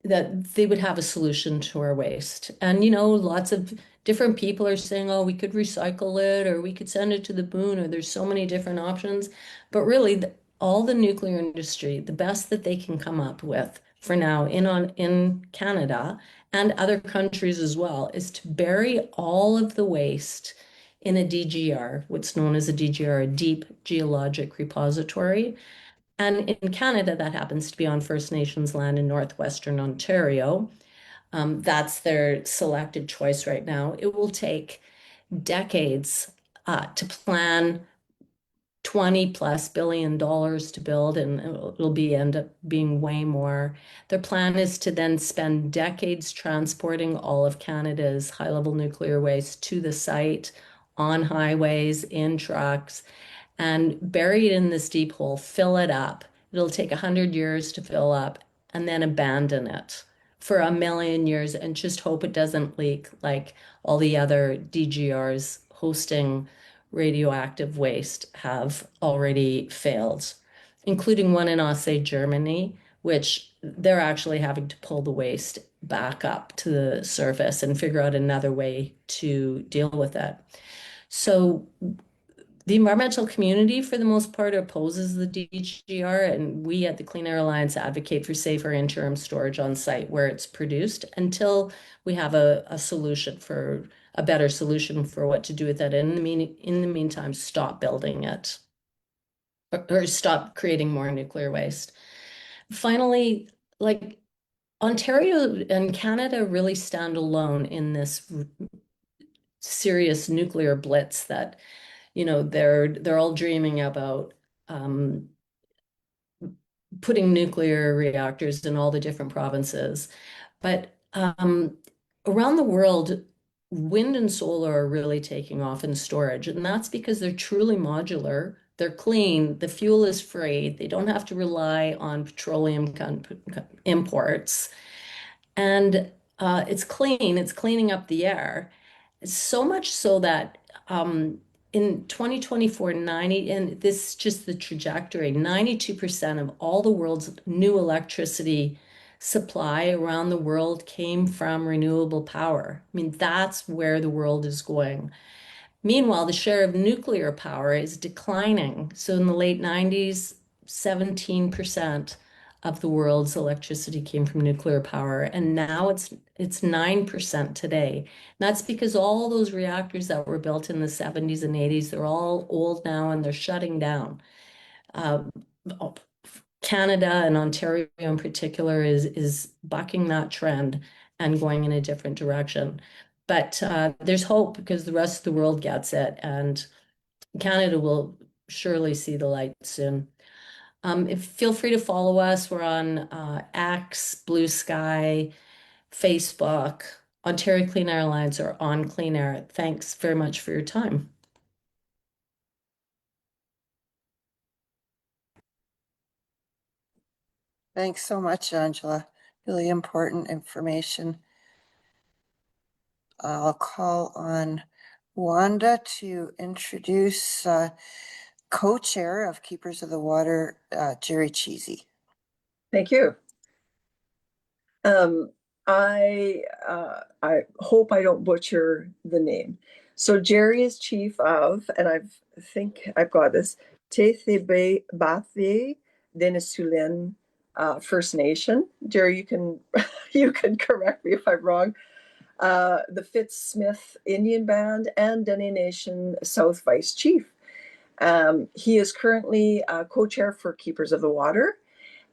that they would have a solution to our waste. And, lots of different people are saying, oh, we could recycle it, or we could send it to the moon, or there's so many different options. But really, all the nuclear industry, the best that they can come up with for now in Canada and other countries as well, is to bury all of the waste in a DGR, what's known as a DGR, a deep geologic repository. And in Canada, that happens to be on First Nations land in northwestern Ontario. That's their selected choice right now. It will take decades to plan, $20+ billion to build, and it'll end up being way more. Their plan is to then spend decades transporting all of Canada's high-level nuclear waste to the site on highways, in trucks, and bury it in this deep hole, fill it up. It'll take 100 years to fill up, and then abandon it for a million years and just hope it doesn't leak like all the other DGRs hosting radioactive waste have already failed, including one in Aussee, Germany, which they're actually having to pull the waste back up to the surface and figure out another way to deal with it. So the environmental community, for the most part, opposes the DGR, and we at the Clean Air Alliance advocate for safer interim storage on site where it's produced until we have a better solution for what to do with it. And in the meantime, stop building it or stop creating more nuclear waste. Finally, like Ontario and Canada really stand alone in this serious nuclear blitz that they're all dreaming about putting nuclear reactors in all the different provinces. But around the world, wind and solar are really taking off in storage, and that's because they're truly modular. They're clean, the fuel is free, they don't have to rely on petroleum imports, and it's cleaning up the air. So much so that in 2024, and this is just the trajectory, 92% of all the world's new electricity supply around the world came from renewable power. I mean, that's where the world is going. Meanwhile, the share of nuclear power is declining. So in the late 90s, 17% of the world's electricity came from nuclear power, and now it's 9% today. And that's because all those reactors that were built in the 70s and 80s, they're all old now and they're shutting down. Canada and Ontario in particular is bucking that trend and going in a different direction. But there's hope because the rest of the world gets it, and Canada will surely see the light soon. Feel free to follow us. We're on X, Blue Sky, Facebook, Ontario Clean Air Alliance, or On Clean Air. Thanks very much for your time. Thanks so much, Angela. Really important information. I'll call on Wanda to introduce co-chair of Keepers of the Water, Jerry Cheesy. Thank you. I hope I don't butcher the name. So Jerry is chief of, and I think I've got this, Tethebe Bathe Dene First Nation. Jerry, you can you can correct me if I'm wrong. The Fitz-Smith Indian Band, and Dene Nation South Vice Chief. He is currently co-chair for Keepers of the Water,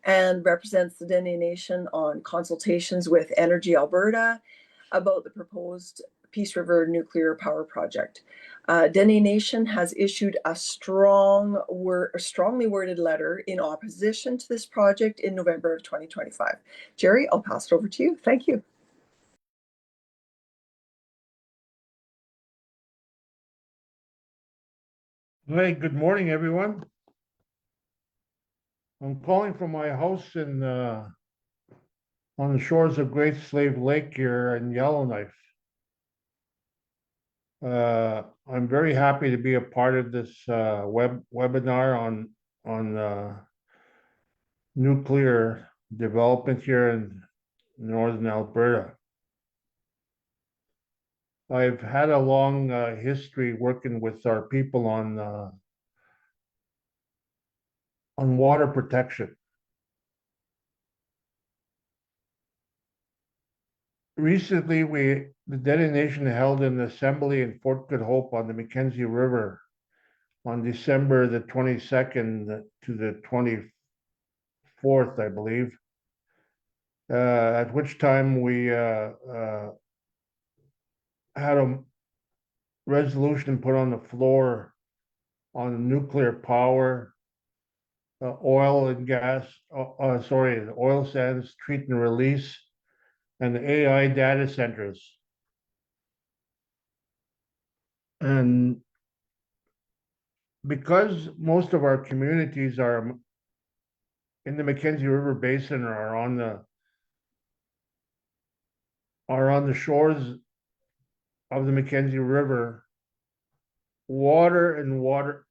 and represents the Dene Nation on consultations with Energy Alberta about the proposed Peace River nuclear power project. Dene Nation has issued a strongly worded letter in opposition to this project in November of 2025. Jerry, I'll pass it over to you. Thank you. Hey, good morning, everyone. I'm calling from my house in on the shores of Great Slave Lake here in Yellowknife. I'm very happy to be a part of this webinar on nuclear development here in northern Alberta. I've had a long history working with our people on water protection. Recently, the Dene Nation held an assembly in Fort Good Hope on the Mackenzie River on December the 22nd to the 24th, I believe, at which time we had a resolution put on the floor on nuclear power, oil and gas, the oil sands, treat and release, and the AI data centers. And because most of our communities are in the Mackenzie River Basin or are on the shores of the Mackenzie River, water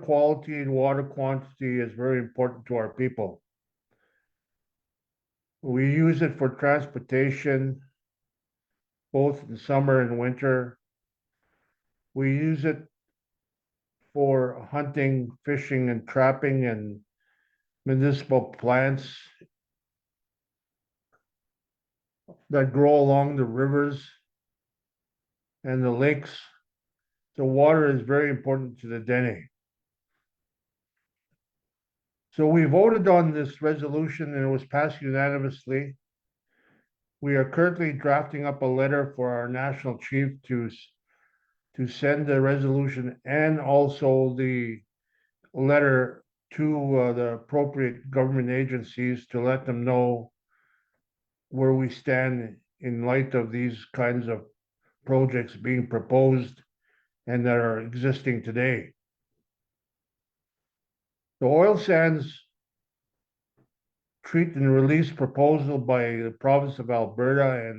quality and water quantity is very important to our people. We use it for transportation, both in summer and winter. We use it for hunting, fishing, and trapping and municipal plants that grow along the rivers and the lakes. So water is very important to the Dene. So we voted on this resolution and it was passed unanimously. We are currently drafting up a letter for our national chief to send the resolution and also the letter to the appropriate government agencies to let them know where we stand in light of these kinds of projects being proposed and that are existing today. The oil sands treat and release proposal by the province of Alberta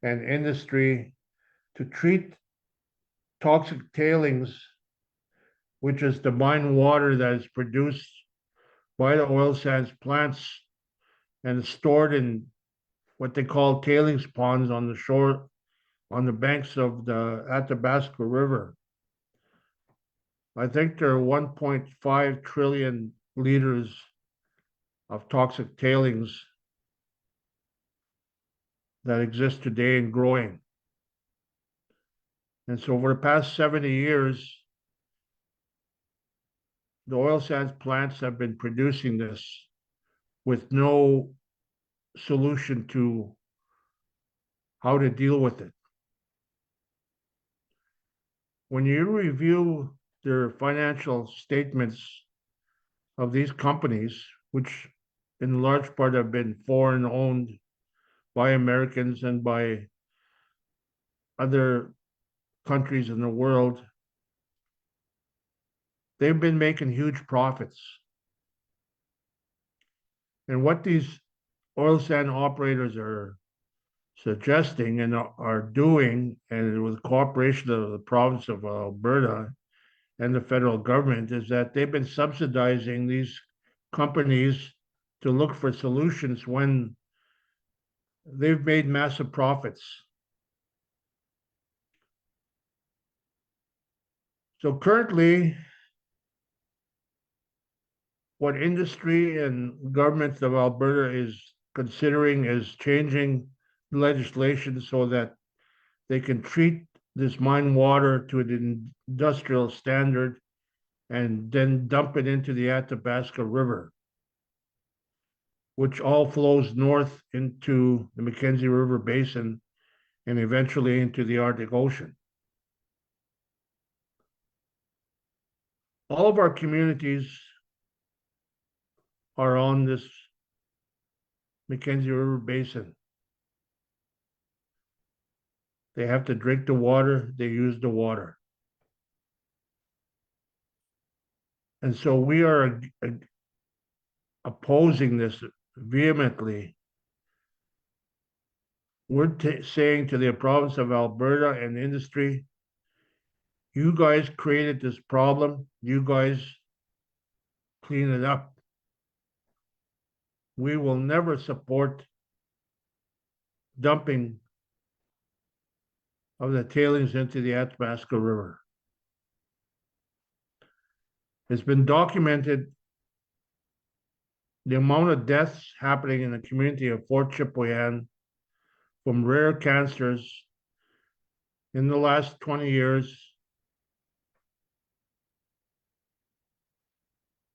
and industry to treat toxic tailings, which is the mine water that is produced by the oil sands plants and stored in what they call tailings ponds on the shore, on the banks of the Athabasca River. I think there are 1.5 trillion liters of toxic tailings that exist today and growing. And so over the past 70 years, the oil sands plants have been producing this with no solution to how to deal with it. When you review their financial statements of these companies, which in large part have been foreign owned by Americans and by other countries in the world, they've been making huge profits. And what these oil sand operators are suggesting and are doing, and with cooperation of the province of Alberta and the federal government, is that they've been subsidizing these companies to look for solutions when they've made massive profits. So currently, what industry and government of Alberta is considering is changing legislation so that they can treat this mine water to an industrial standard and then dump it into the Athabasca River. which all flows north into the Mackenzie River Basin and eventually into the Arctic Ocean. All of our communities are on this Mackenzie River Basin. They have to drink the water, they use the water. And so we are opposing this vehemently. We're saying to the province of Alberta and industry, you guys created this problem, you guys clean it up. We will never support dumping of the tailings into the Athabasca River. It's been documented the amount of deaths happening in the community of Fort Chipewyan from rare cancers in the last 20 years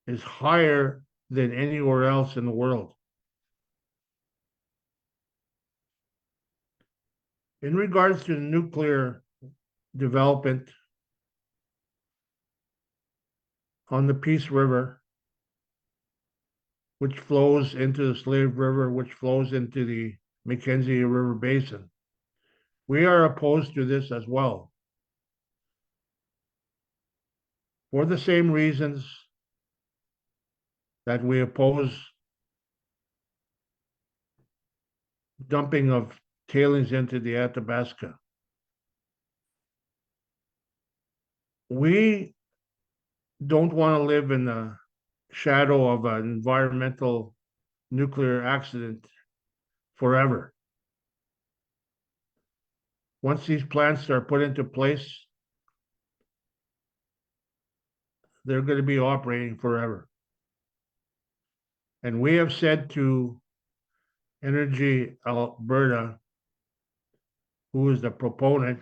is higher than anywhere else in the world. In regards to the nuclear development on the Peace River, which flows into the Slave River, which flows into the Mackenzie River Basin, we are opposed to this as well. For the same reasons that we oppose dumping of tailings into the Athabasca. We don't want to live in the shadow of an environmental nuclear accident forever. Once these plants are put into place, they're going to be operating forever. And we have said to Energy Alberta, who is the proponent,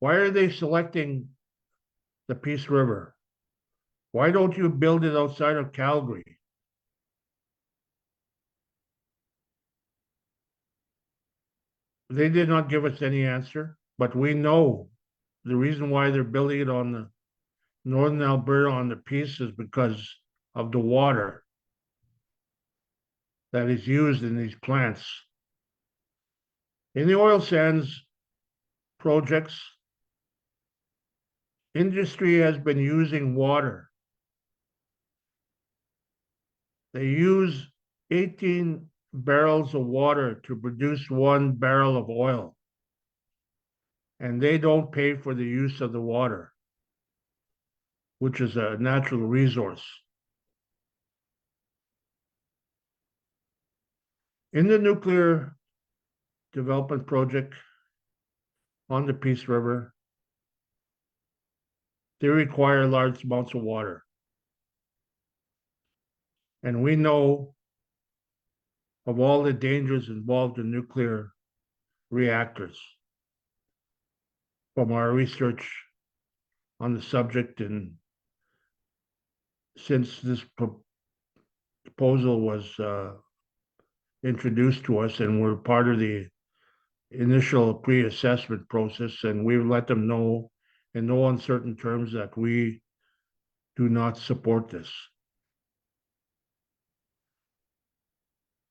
why are they selecting the Peace River? Why don't you build it outside of Calgary? They did not give us any answer, but we know the reason why they're building it on the northern Alberta on the Peace is because of the water that is used in these plants. In the oil sands projects, industry has been using water. They use 18 barrels of water to produce 1 barrel of oil. And they don't pay for the use of the water, which is a natural resource. In the nuclear development project on the Peace River, they require large amounts of water. And we know of all the dangers involved in nuclear reactors from our research on the subject, and since this proposal was introduced to us and we're part of the initial pre-assessment process, and we've let them know in no uncertain terms that we do not support this.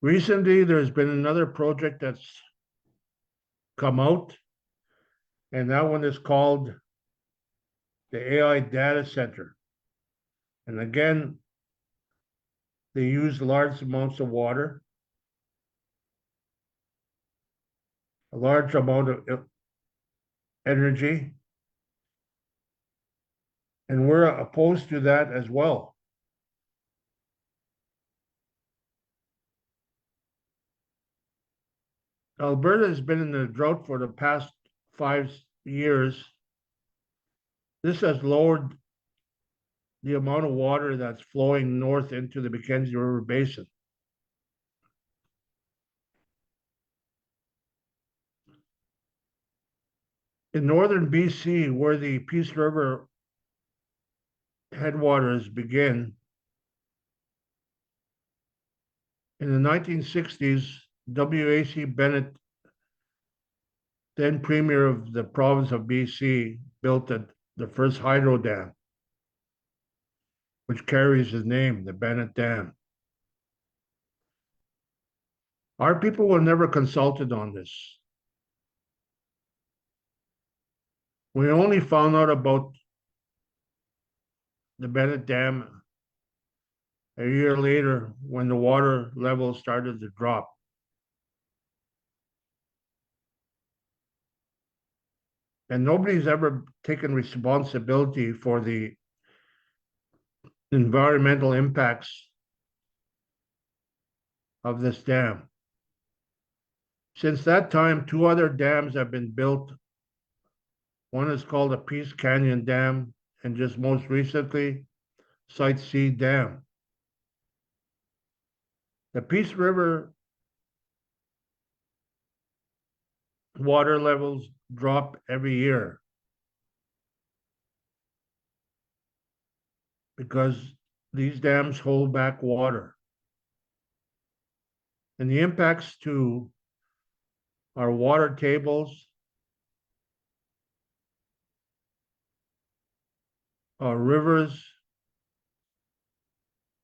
Recently, there's been another project that's come out, and that one is called the AI Data Center. And again, they use large amounts of water, a large amount of energy, and we're opposed to that as well. Alberta has been in a drought for the past 5 years. This has lowered the amount of water that's flowing north into the Mackenzie River Basin. In northern BC, where the Peace River headwaters begin, In the 1960s, W.A.C. Bennett, then Premier of the province of BC, built the first hydro dam, which carries his name, the Bennett Dam. Our people were never consulted on this. We only found out about the Bennett Dam a year later when the water level started to drop. And nobody's ever taken responsibility for the environmental impacts of this dam. Since that time, 2 other dams have been built. One is called the Peace Canyon Dam, and just most recently, Site C Dam. The Peace River water levels drop every year because these dams hold back water. And the impacts to our water tables, our rivers,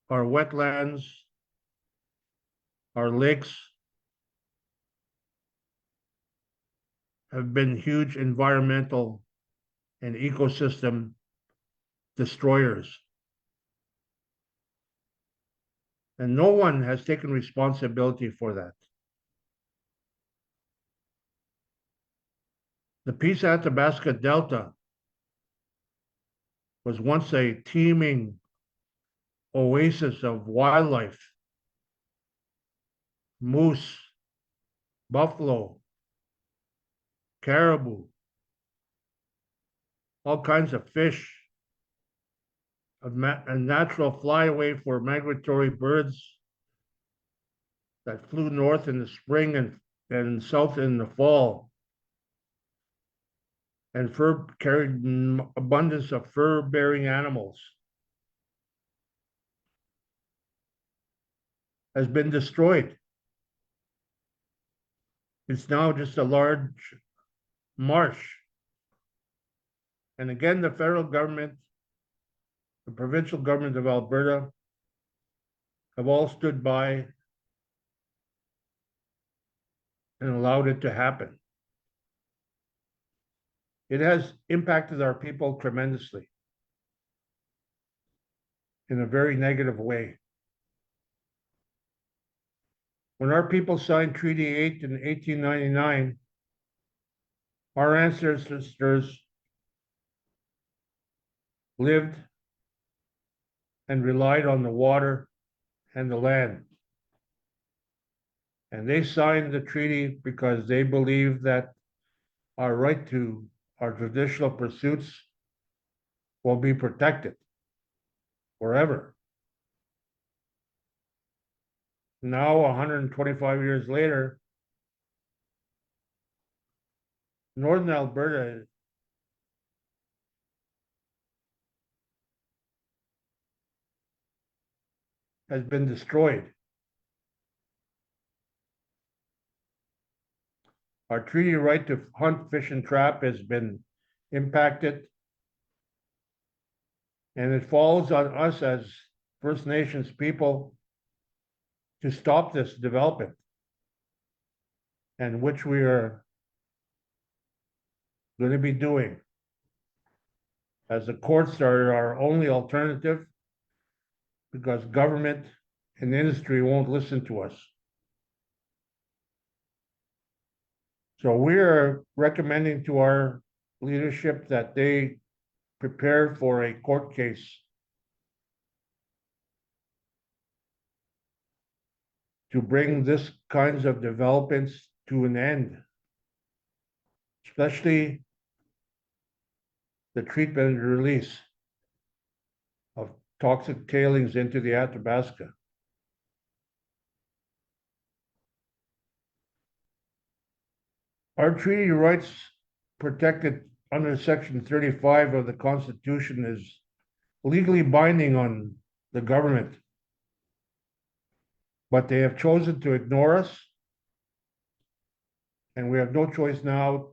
our wetlands, our lakes have been huge environmental and ecosystem destroyers. And no one has taken responsibility for that. The Peace Athabasca Delta was once a teeming oasis of wildlife, moose, buffalo, caribou, all kinds of fish, a natural flyaway for migratory birds that flew north in the spring and south in the fall, and carried an abundance of fur-bearing animals, has been destroyed. It's now just a large marsh. And again, the federal government, the provincial government of Alberta have all stood by and allowed it to happen. It has impacted our people tremendously in a very negative way. When our people signed Treaty 8 in 1899, our ancestors lived and relied on the water and the land. And they signed the treaty because they believed that our right to our traditional pursuits will be protected forever. Now, 125 years later, Northern Alberta has been destroyed. Our treaty right to hunt, fish, and trap has been impacted. And it falls on us as First Nations people to stop this development, and which we are going to be doing. As the courts are our only alternative, because government and industry won't listen to us. So we are recommending to our leadership that they prepare for a court case to bring this kinds of developments to an end, especially the treatment and release of toxic tailings into the Athabasca. Our treaty rights protected under Section 35 of the Constitution is legally binding on the government. but they have chosen to ignore us. And we have no choice now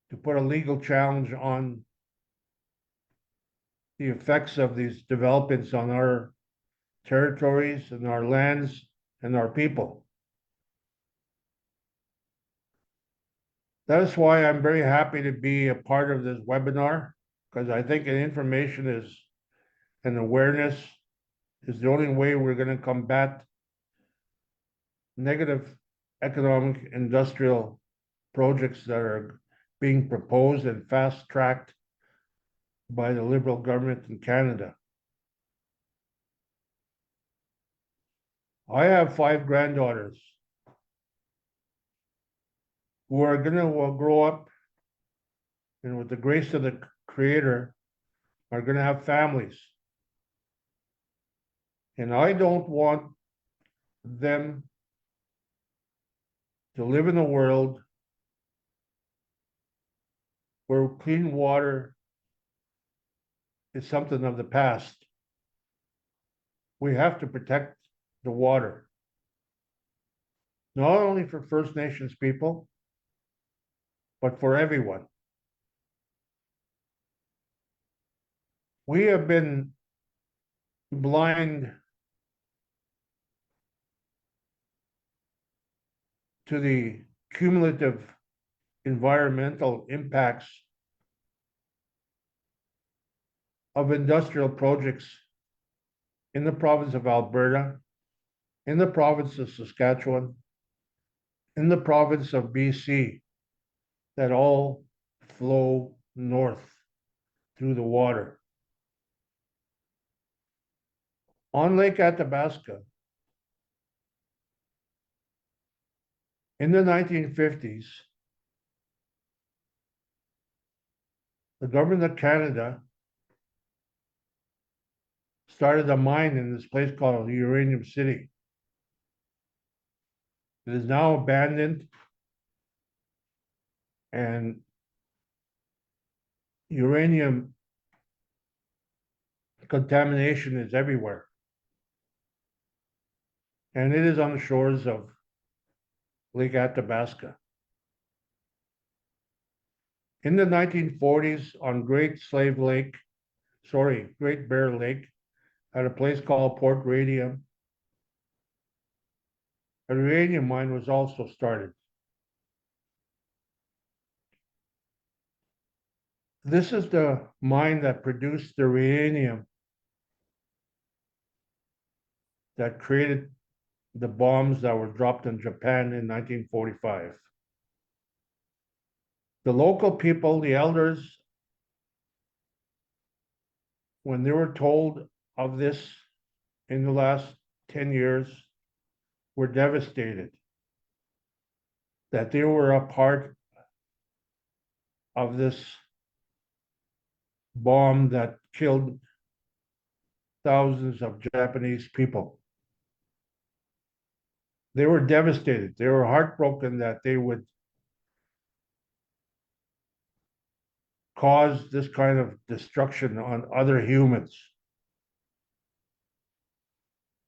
to put a legal challenge on the effects of these developments on our territories and our lands and our people. That is why I'm very happy to be a part of this webinar, because I think information is and awareness is the only way we're going to combat negative economic industrial projects that are being proposed and fast-tracked by the Liberal government in Canada. I have 5 granddaughters who are going to grow up and with the grace of the Creator are going to have families. And I don't want them to live in a world where clean water is something of the past. We have to protect the water, not only for First Nations people, but for everyone. We have been blind to the cumulative environmental impacts of industrial projects in the province of Alberta, in the province of Saskatchewan, in the province of BC, that all flow north through the water. On Lake Athabasca, in the 1950s, the government of Canada started a mine in this place called Uranium City. It is now abandoned, and uranium contamination is everywhere. And it is on the shores of Lake Athabasca. In the 1940s, on Great Bear Lake, at a place called Port Radium, a uranium mine was also started. This is the mine that produced the uranium that created the bombs that were dropped in Japan in 1945. The local people, the elders, when they were told of this in the last 10 years, were devastated that they were a part of this bomb that killed thousands of Japanese people. They were devastated. They were heartbroken that they would cause this kind of destruction on other humans.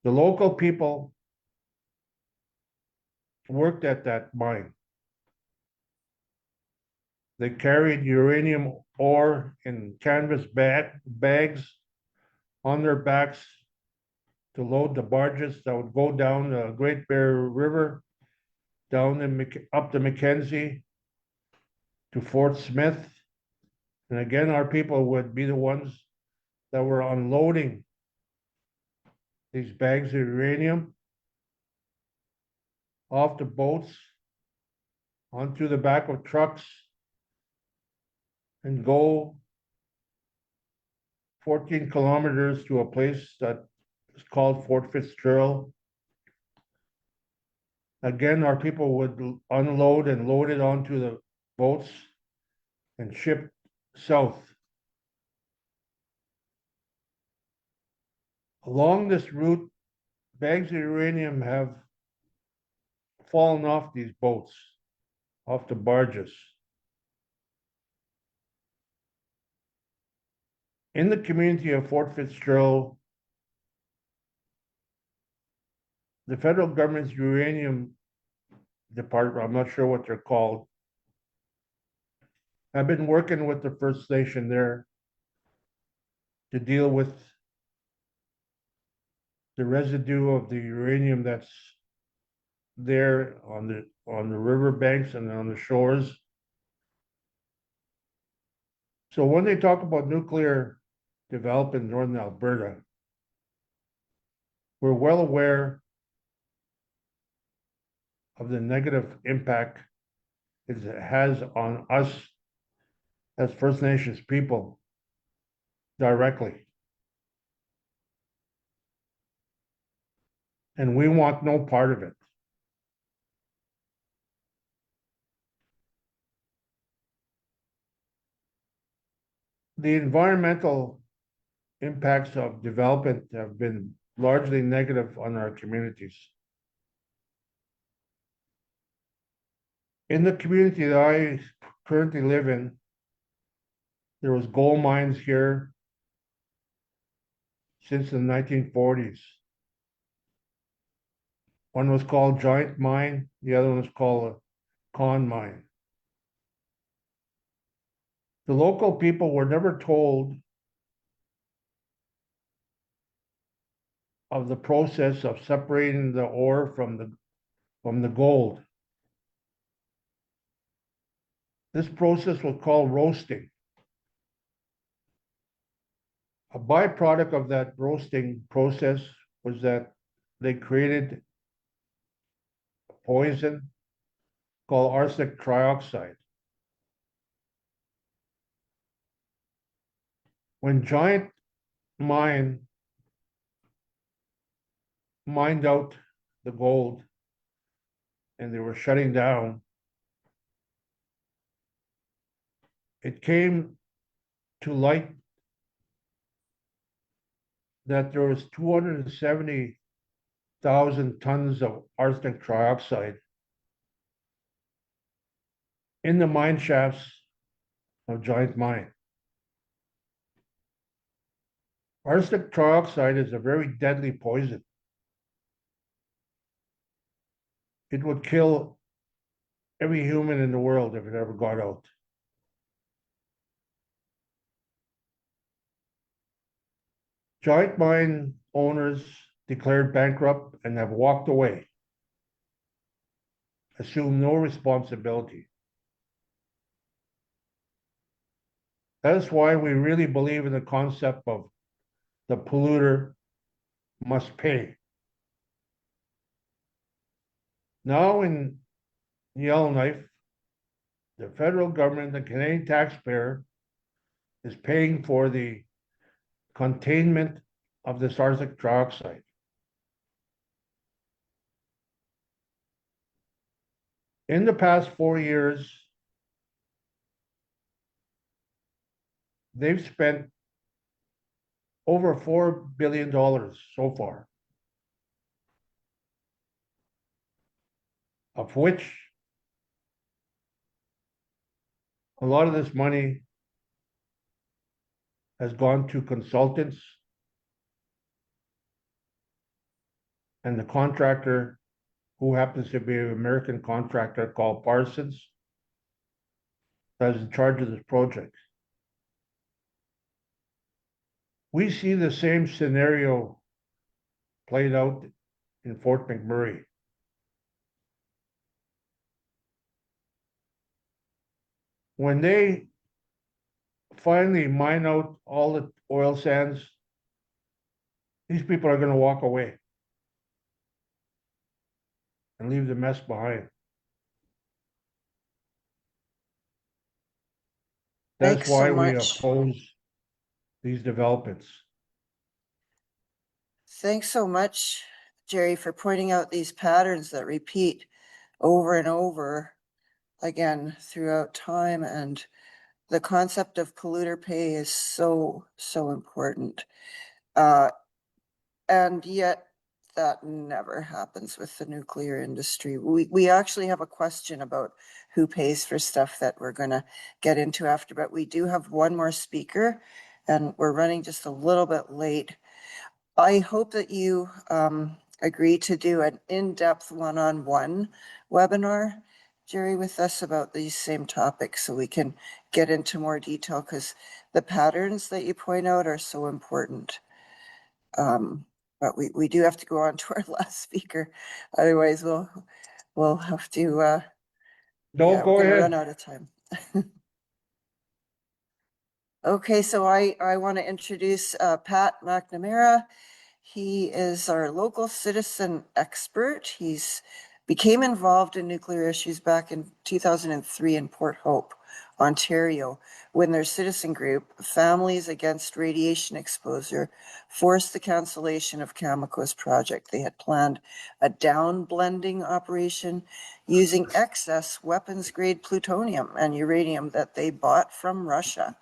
The local people worked at that mine. They carried uranium ore in canvas bags on their backs to load the barges that would go down the Great Bear River, up to Mackenzie, to Fort Smith. And again, our people would be the ones that were unloading these bags of uranium off the boats onto the back of trucks and go 14 kilometers to a place that is called Fort Fitzgerald. Again, our people would unload and load it onto the boats and ship south. Along this route, bags of uranium have fallen off these boats, off the barges. In the community of Fort Fitzgerald, the federal government's uranium department, I'm not sure what they're called, have been working with the First Nation there to deal with the residue of the uranium that's there on the river banks and on the shores. So when they talk about nuclear development in northern Alberta, we're well aware of the negative impact it has on us as First Nations people directly. And we want no part of it. The environmental impacts of development have been largely negative on our communities. In the community that I currently live in, there was gold mines here since the 1940s. One was called Giant Mine, the other one was called a Con Mine. The local people were never told of the process of separating the ore from the gold. This process was called roasting. A byproduct of that roasting process was that they created a poison called arsenic trioxide. When Giant Mine mined out the gold and they were shutting down, it came to light that there was 270,000 tons of arsenic trioxide in the mine shafts of Giant Mine. Arsenic trioxide is a very deadly poison. It would kill every human in the world if it ever got out. Giant Mine owners declared bankrupt and have walked away, assume no responsibility. That is why we really believe in the concept of the polluter must pay. Now in Yellowknife, the federal government, the Canadian taxpayer, is paying for the containment of this arsenic trioxide. In the past 4 years, they've spent over $4 billion so far, of which a lot of this money has gone to consultants and the contractor, who happens to be an American contractor called Parsons, that is in charge of this project. We see the same scenario played out in Fort McMurray. When they finally mine out all the oil sands, these people are going to walk away and leave the mess behind. That's Thanks so why we much. oppose these developments. Thanks so much, Jerry, for pointing out these patterns that repeat over and over again throughout time. And the concept of polluter pay is so, so important. And yet that never happens with the nuclear industry. We actually have a question about who pays for stuff that we're going to get into after, but we do have one more speaker and we're running just a little bit late. I hope that you agree to do an in-depth one-on-one webinar, Jerry, with us about these same topics so we can get into more detail, because the patterns that you point out are so important. But we do have to go on to our last speaker. Otherwise, we'll have to, No, yeah, go we're gonna run ahead. out of time. Okay, so I want to introduce Pat McNamara. He is our local citizen expert. He's became involved in nuclear issues back in 2003 in Port Hope, Ontario, when their citizen group, Families Against Radiation Exposure, forced the cancellation of Cameco's project. They had planned a down blending operation using excess weapons grade plutonium and uranium that they bought from Russia.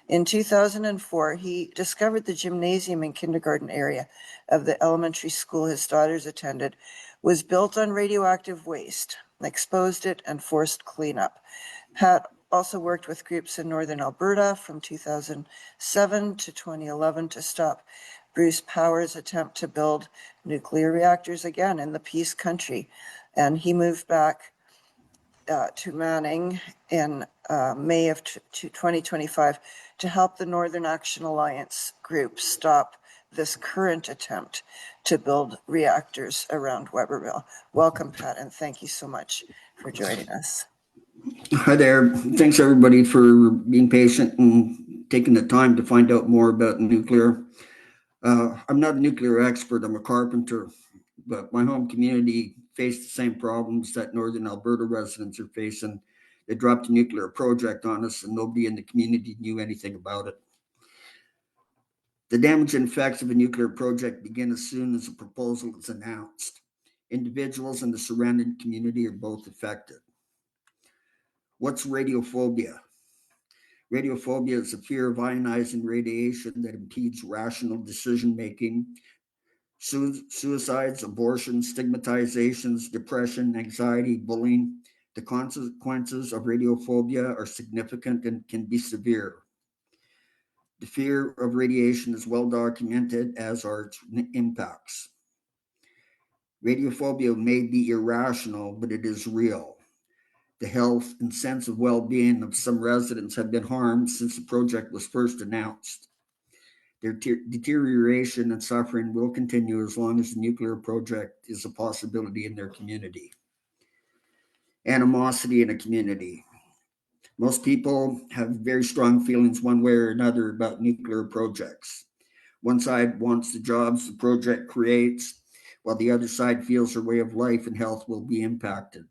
In 2004, he discovered the gymnasium and kindergarten area of the elementary school his daughters attended was built on radioactive waste, exposed it, and forced cleanup. Pat also worked with groups in northern Alberta from 2007 to 2011 to stop Bruce Power's attempt to build nuclear reactors again in the Peace Country. And he moved back to Manning in May of 2025 to help the Northern Action Alliance group stop this current attempt to build reactors around Weberville. Welcome, Pat, and thank you so much for joining us. Hi there. Thanks everybody for being patient and taking the time to find out more about nuclear. I'm not a nuclear expert, I'm a carpenter, but my home community faced the same problems that Northern Alberta residents are facing. They dropped a nuclear project on us and nobody in the community knew anything about it. The damage and effects of a nuclear project begin as soon as a proposal is announced. Individuals and the surrounding community are both affected. What's radiophobia? Radiophobia is a fear of ionizing radiation that impedes rational decision-making. Suicides, abortions, stigmatizations, depression, anxiety, bullying. The consequences of radiophobia are significant and can be severe. The fear of radiation is well documented, as are its impacts. Radiophobia may be irrational, but it is real. The health and sense of well-being of some residents have been harmed since the project was first announced. Their deterioration and suffering will continue as long as the nuclear project is a possibility in their community. Animosity in a community. Most people have very strong feelings one way or another about nuclear projects. One side wants the jobs the project creates, while the other side feels their way of life and health will be impacted.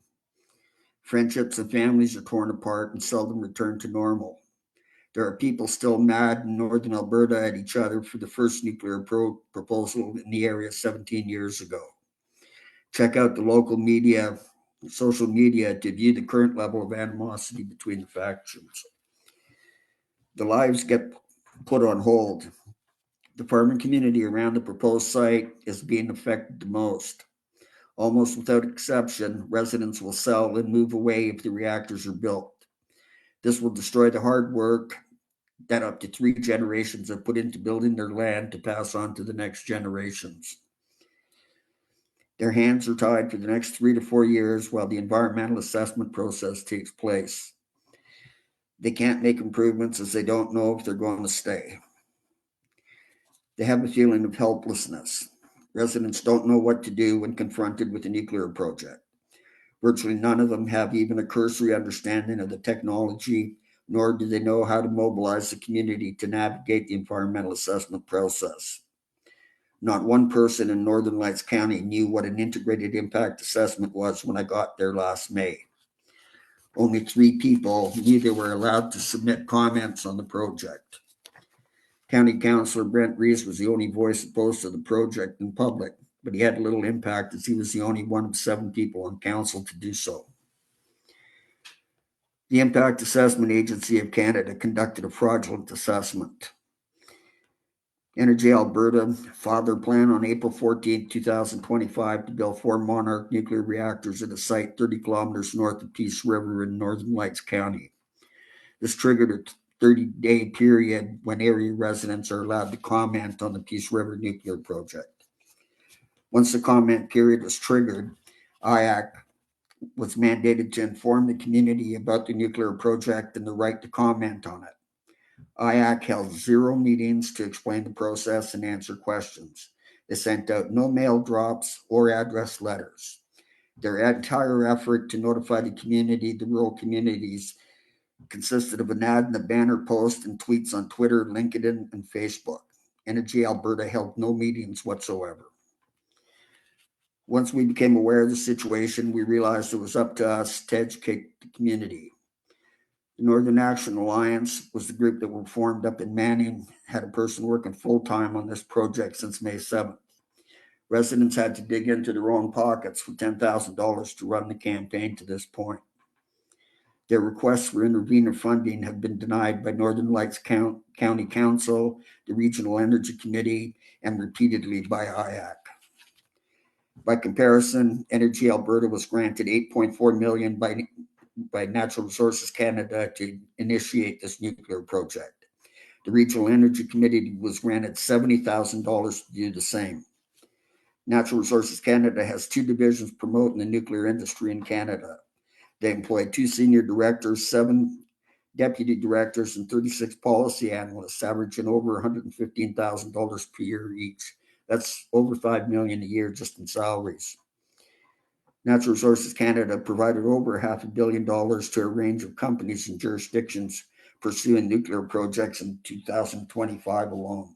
Friendships and families are torn apart and seldom return to normal. There are people still mad in northern Alberta at each other for the first nuclear proposal in the area 17 years ago. Check out the local media, social media, to view the current level of animosity between the factions. The lives get put on hold. The farming community around the proposed site is being affected the most. Almost without exception, residents will sell and move away if the reactors are built. This will destroy the hard work that up to 3 generations have put into building their land to pass on to the next generations. Their hands are tied for the next 3 to 4 years while the environmental assessment process takes place. They can't make improvements as they don't know if they're going to stay. They have a feeling of helplessness. Residents don't know what to do when confronted with a nuclear project. Virtually none of them have even a cursory understanding of the technology, nor do they know how to mobilize the community to navigate the environmental assessment process. Not one person in Northern Lights County knew what an integrated impact assessment was when I got there last May. Only 3 people knew they were allowed to submit comments on the project. County Councillor Brent Rees was the only voice opposed to the project in public, but he had little impact as he was the only one of 7 people on council to do so. The Impact Assessment Agency of Canada conducted a fraudulent assessment. Energy Alberta filed their plan on April 14, 2025 to build 4 Monarch nuclear reactors at a site 30 kilometers north of Peace River in Northern Lights County. This triggered a 30-day period when area residents are allowed to comment on the Peace River nuclear project. Once the comment period was triggered, IAC was mandated to inform the community about the nuclear project and the right to comment on it. IAC held 0 meetings to explain the process and answer questions. They sent out no mail drops or address letters. Their entire effort to notify the community, the rural communities, consisted of an ad and a banner post and tweets on Twitter, LinkedIn, and Facebook. Energy Alberta held no meetings whatsoever. Once we became aware of the situation, we realized it was up to us to educate the community. The Northern Action Alliance was the group that were formed up in Manning, had a person working full-time on this project since May 7th. Residents had to dig into their own pockets for $10,000 to run the campaign to this point. Their requests for intervenor funding have been denied by Northern Lights County Council, the Regional Energy Committee, and repeatedly by IAC. By comparison, Energy Alberta was granted $8.4 million by Natural Resources Canada to initiate this nuclear project. The Regional Energy Committee was granted $70,000 to do the same. Natural Resources Canada has 2 divisions promoting the nuclear industry in Canada. They employ 2 senior directors, 7 deputy directors, and 36 policy analysts, averaging over $115,000 per year each. That's over $5 million a year just in salaries. Natural Resources Canada provided over $500 million to a range of companies and jurisdictions pursuing nuclear projects in 2025 alone.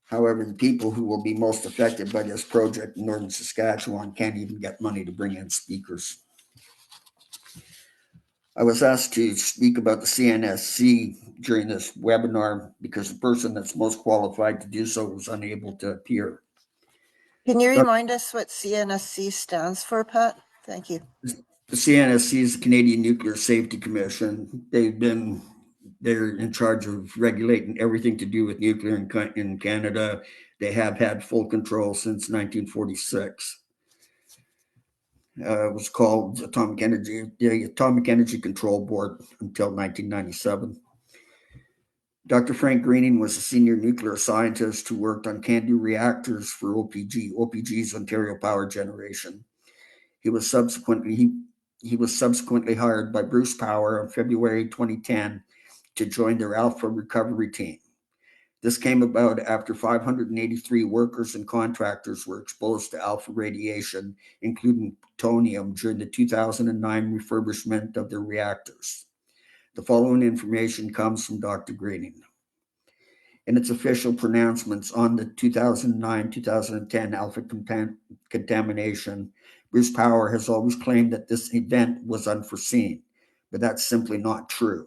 However, the people who will be most affected by this project in northern Saskatchewan can't even get money to bring in speakers. I was asked to speak about the CNSC during this webinar because the person that's most qualified to do so was unable to appear. Can you remind us what CNSC stands for, Pat? Thank you. The CNSC is the Canadian Nuclear Safety Commission. They're in charge of regulating everything to do with nuclear in Canada. They have had full control since 1946. It was called the Atomic Energy Control Board until 1997. Dr. Frank Greening was a senior nuclear scientist who worked on CANDU reactors for OPG's Ontario Power Generation. He was subsequently hired by Bruce Power in February 2010 to join their Alpha recovery team. This came about after 583 workers and contractors were exposed to alpha radiation, including plutonium, during the 2009 refurbishment of their reactors. The following information comes from Dr. Greening. In its official pronouncements on the 2009-2010 alpha contamination, Bruce Power has always claimed that this event was unforeseen, but that's simply not true.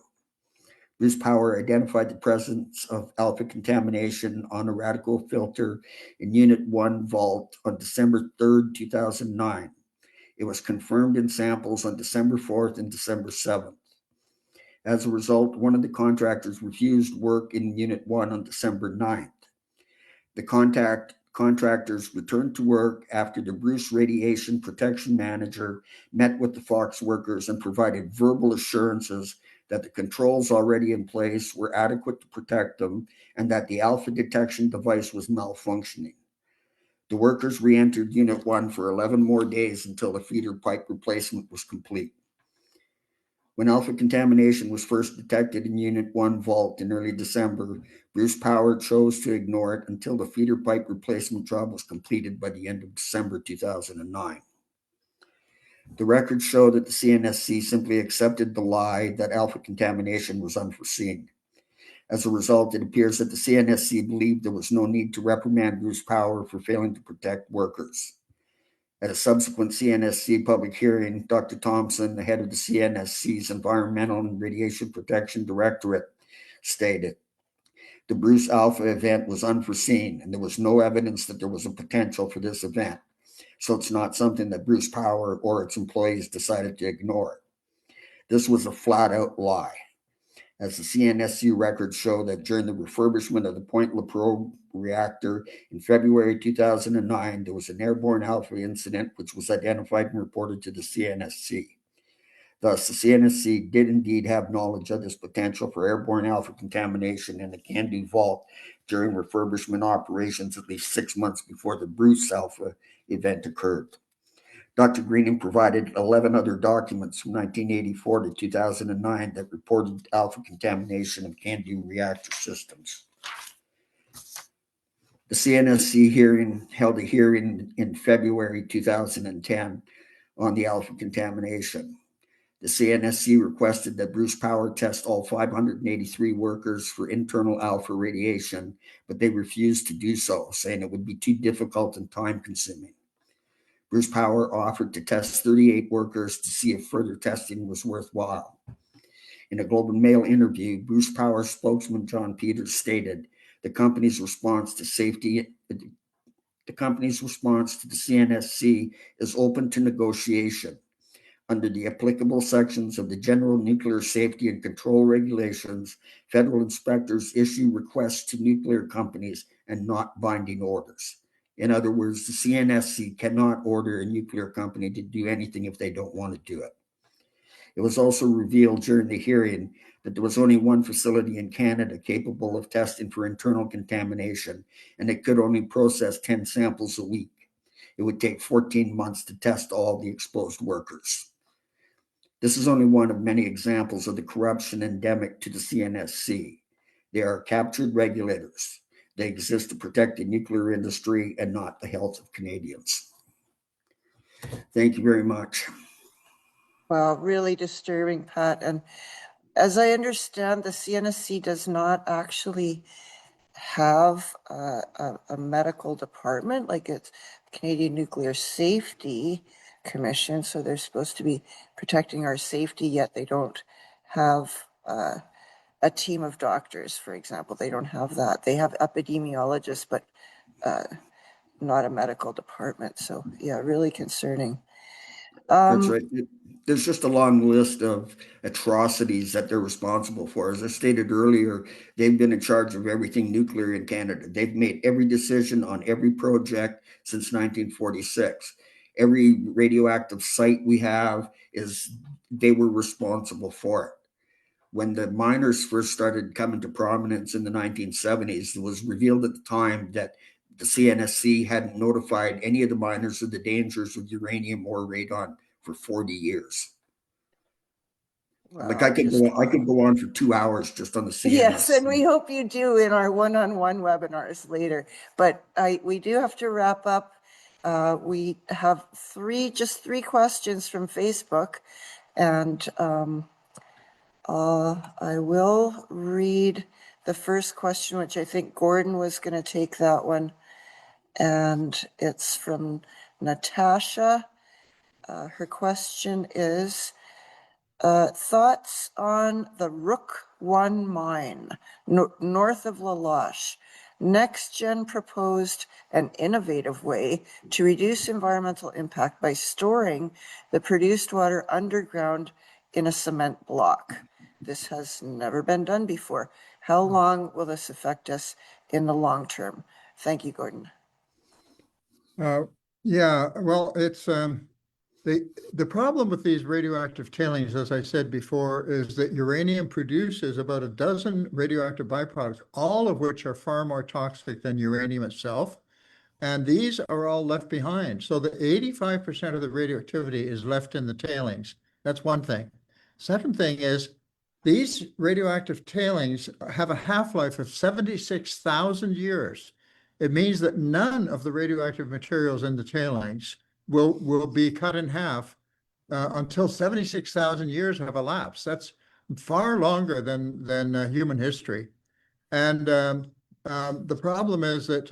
Bruce Power identified the presence of alpha contamination on a radical filter in Unit 1 vault on December 3rd, 2009. It was confirmed in samples on December 4th and December 7th. As a result, one of the contractors refused work in Unit 1 on December 9th. The contractors returned to work after the Bruce Radiation Protection Manager met with the Fox workers and provided verbal assurances that the controls already in place were adequate to protect them and that the alpha detection device was malfunctioning. The workers re-entered Unit 1 for 11 more days until the feeder pipe replacement was complete. When alpha contamination was first detected in Unit 1 vault in early December, Bruce Power chose to ignore it until the feeder pipe replacement job was completed by the end of December 2009. The records show that the CNSC simply accepted the lie that alpha contamination was unforeseen. As a result, it appears that the CNSC believed there was no need to reprimand Bruce Power for failing to protect workers. At a subsequent CNSC public hearing, Dr. Thompson, the head of the CNSC's Environmental and Radiation Protection Directorate, stated, "The Bruce Alpha event was unforeseen, and there was no evidence that there was a potential for this event. So it's not something that Bruce Power or its employees decided to ignore. This was a flat-out lie. As the CNSC records show that during the refurbishment of the Point Lepreau reactor in February 2009, there was an airborne alpha incident which was identified and reported to the CNSC. Thus, the CNSC did indeed have knowledge of this potential for airborne alpha contamination in the CANDU vault during refurbishment operations at least 6 months before the Bruce alpha event occurred. Dr. Greening provided 11 other documents from 1984 to 2009 that reported alpha contamination of CANDU reactor systems. The CNSC held a hearing in February 2010 on the alpha contamination. The CNSC requested that Bruce Power test all 583 workers for internal alpha radiation, but they refused to do so, saying it would be too difficult and time-consuming. Bruce Power offered to test 38 workers to see if further testing was worthwhile. In a Globe and Mail interview, Bruce Power spokesman John Peters stated the company's response to the CNSC is open to negotiation. Under the applicable sections of the General Nuclear Safety and Control Regulations, federal inspectors issue requests to nuclear companies and not binding orders. In other words, the CNSC cannot order a nuclear company to do anything if they don't want to do it. It was also revealed during the hearing that there was only one facility in Canada capable of testing for internal contamination, and it could only process 10 samples a week. It would take 14 months to test all the exposed workers. This is only one of many examples of the corruption endemic to the CNSC. They are captured regulators. They exist to protect the nuclear industry and not the health of Canadians. Thank you very much. Wow, really disturbing, Pat. And as I understand, the CNSC does not actually have a medical department, like it's Canadian Nuclear Safety Commission, so they're supposed to be protecting our safety, yet they don't have a team of doctors, for example. They don't have that. They have epidemiologists, but not a medical department. So yeah, really concerning. That's right. There's just a long list of atrocities that they're responsible for. As I stated earlier, they've been in charge of everything nuclear in Canada. They've made every decision on every project since 1946. Every radioactive site we have they were responsible for it. When the miners first started coming to prominence in the 1970s, it was revealed at the time that the CNSC hadn't notified any of the miners of the dangers of uranium or radon for 40 years. Like I could go on for 2 hours just on the CNSC. Yes, and we hope you do in our one-on-one webinars later. But we do have to wrap up. We have just three questions from Facebook, and I will read the first question, which I think Gordon was going to take that one. And it's from Natasha. Her question is, thoughts on the Rook 1 mine north of La Loche. NextGen proposed an innovative way to reduce environmental impact by storing the produced water underground in a cement block. This has never been done before. How long will this affect us in the long term? Thank you, Gordon. Yeah, well, it's the problem with these radioactive tailings, as I said before, is that uranium produces about a dozen radioactive byproducts, all of which are far more toxic than uranium itself. And these are all left behind. So the 85% of the radioactivity is left in the tailings. That's one thing. Second thing is these radioactive tailings have a half-life of 76,000 years. It means that none of the radioactive materials in the tailings will be cut in half until 76,000 years have elapsed. That's far longer than human history. And the problem is that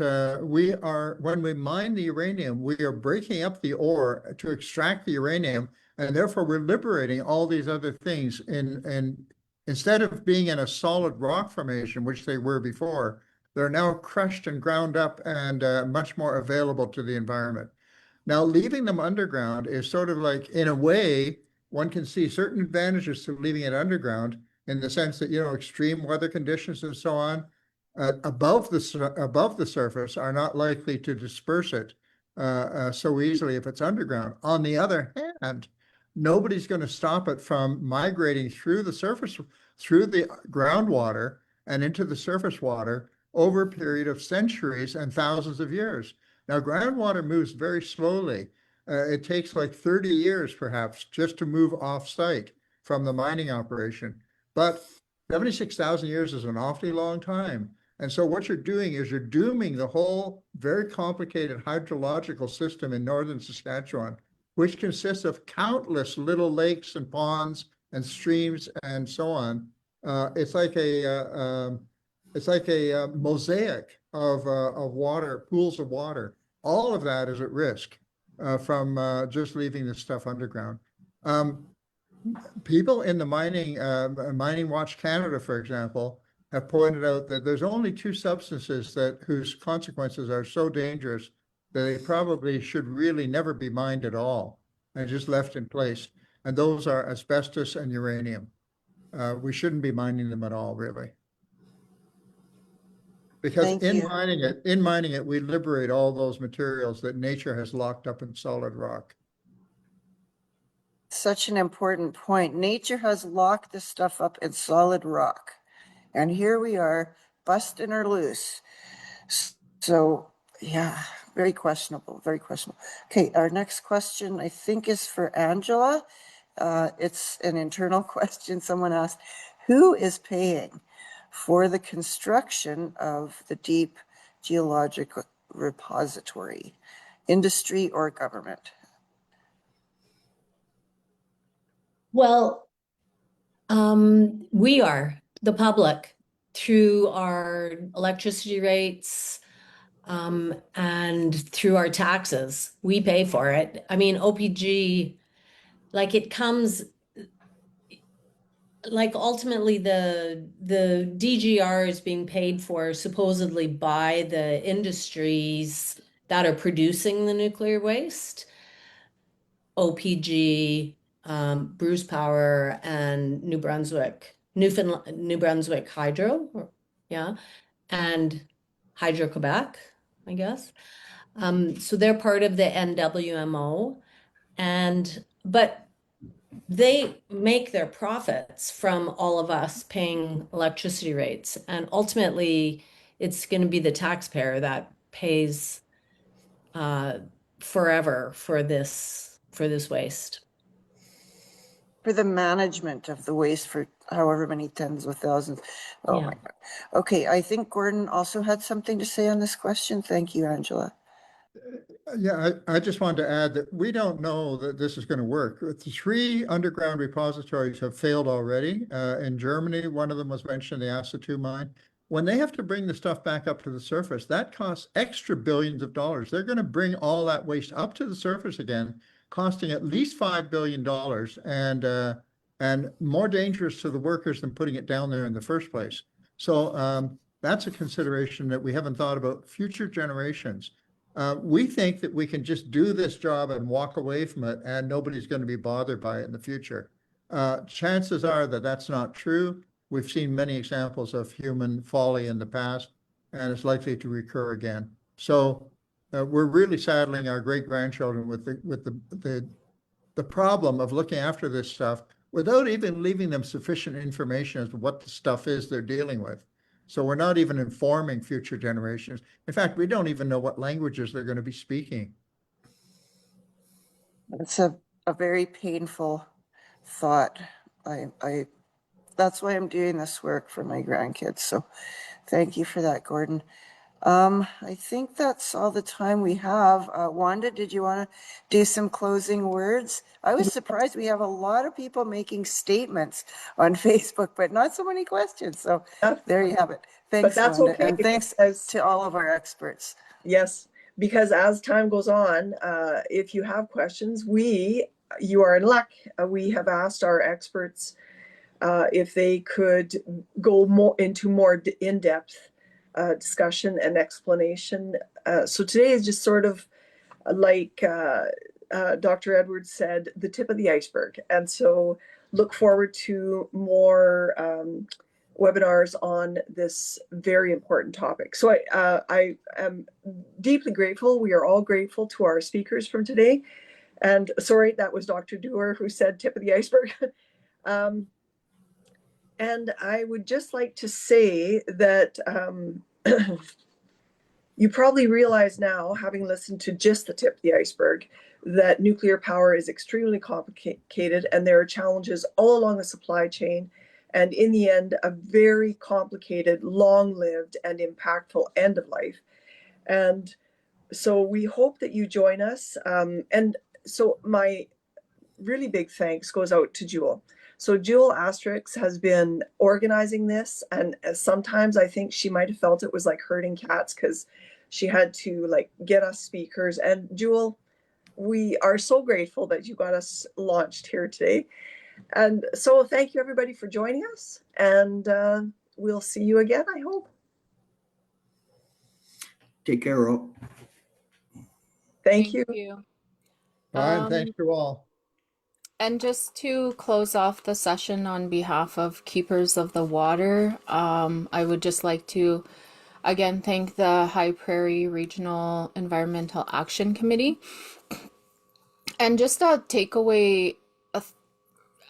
when we mine the uranium, we are breaking up the ore to extract the uranium, and therefore we're liberating all these other things. And instead of being in a solid rock formation, which they were before, they're now crushed and ground up and much more available to the environment. Now, leaving them underground is sort of like, in a way, one can see certain advantages to leaving it underground in the sense that, extreme weather conditions and so on above the surface are not likely to disperse it so easily if it's underground. On the other hand, nobody's going to stop it from migrating through the surface, through the groundwater and into the surface water over a period of centuries and thousands of years. Now, groundwater moves very slowly. It takes like 30 years, perhaps, just to move off-site from the mining operation. But 76,000 years is an awfully long time. And so what you're doing is you're dooming the whole very complicated hydrological system in northern Saskatchewan, which consists of countless little lakes and ponds and streams and so on. It's like a mosaic of water, pools of water. All of that is at risk from just leaving this stuff underground. People in the Mining Watch Canada, for example, have pointed out that there's only two substances whose consequences are so dangerous that they probably should really never be mined at all and just left in place. And those are asbestos and uranium. We shouldn't be mining them at all, really. Because Thank in you. mining it, we liberate all those materials that nature has locked up in solid rock. Such an important point. Nature has locked this stuff up in solid rock. And here we are, busting her loose. So, yeah, very questionable, very questionable. Okay, our next question, I think, is for Angela. It's an internal question. Someone asked, who is paying for the construction of the deep geologic repository, industry or government? Well, we are the public through our electricity rates and through our taxes. We pay for it. I mean, OPG, like it comes, like ultimately the DGR is being paid for supposedly by the industries that are producing the nuclear waste. OPG, Bruce Power, and New Brunswick Hydro, yeah, and Hydro Quebec, I guess. So they're part of the NWMO, but they make their profits from all of us paying electricity rates, and ultimately it's going to be the taxpayer that pays forever for this waste. For the management of the waste for however many tens of thousands. Oh Yeah. my God. Okay, I think Gordon also had something to say on this question. Thank you, Angela. Yeah, I just wanted to add that we don't know that this is going to work. The 3 underground repositories have failed already. In Germany, one of them was mentioned, the Sioux mine. When they have to bring the stuff back up to the surface, that costs extra billions of dollars. They're going to bring all that waste up to the surface again, costing at least $5 billion and more dangerous to the workers than putting it down there in the first place. So that's a consideration that we haven't thought about future generations. We think that we can just do this job and walk away from it and nobody's going to be bothered by it in the future. Chances are that that's not true. We've seen many examples of human folly in the past, and it's likely to recur again. So we're really saddling our great-grandchildren with the problem of looking after this stuff without even leaving them sufficient information as to what the stuff is they're dealing with. So we're not even informing future generations. In fact, we don't even know what languages they're going to be speaking. It's a very painful thought. That's why I'm doing this work for my grandkids. So thank you for that, Gordon. I think that's all the time we have. Wanda, did you want to do some closing words? I was surprised we have a lot of people making statements on Facebook, but not so many questions. So there you have it. Thanks, But that's Wanda. okay, And thanks to all of our experts. Yes, because as time goes on, if you have questions, you are in luck. We have asked our experts if they could go more in-depth discussion and explanation. So today is just sort of like Dr. Edwards said, the tip of the iceberg. And so look forward to more webinars on this very important topic. So I am deeply grateful. We are all grateful to our speakers from today. And sorry, that was Dr. Dewar who said tip of the iceberg. And I would just like to say that you probably realize now, having listened to just the tip of the iceberg, that nuclear power is extremely complicated and there are challenges all along the supply chain. And in the end, a very complicated, long-lived, and impactful end of life. And so we hope that you join us. And so my really big thanks goes out to Jewel. So Jewel Asterix has been organizing this, and sometimes I think she might have felt it was like herding cats because she had to like get us speakers. And Jewel, we are so grateful that you got us launched here today. And so thank you everybody for joining us, and we'll see you again, I hope. Take care, all. Thank you. Bye, and thanks to all. And just to close off the session on behalf of Keepers of the Water, I would just like to again thank the High Prairie Regional Environmental Action Committee. And just a takeaway,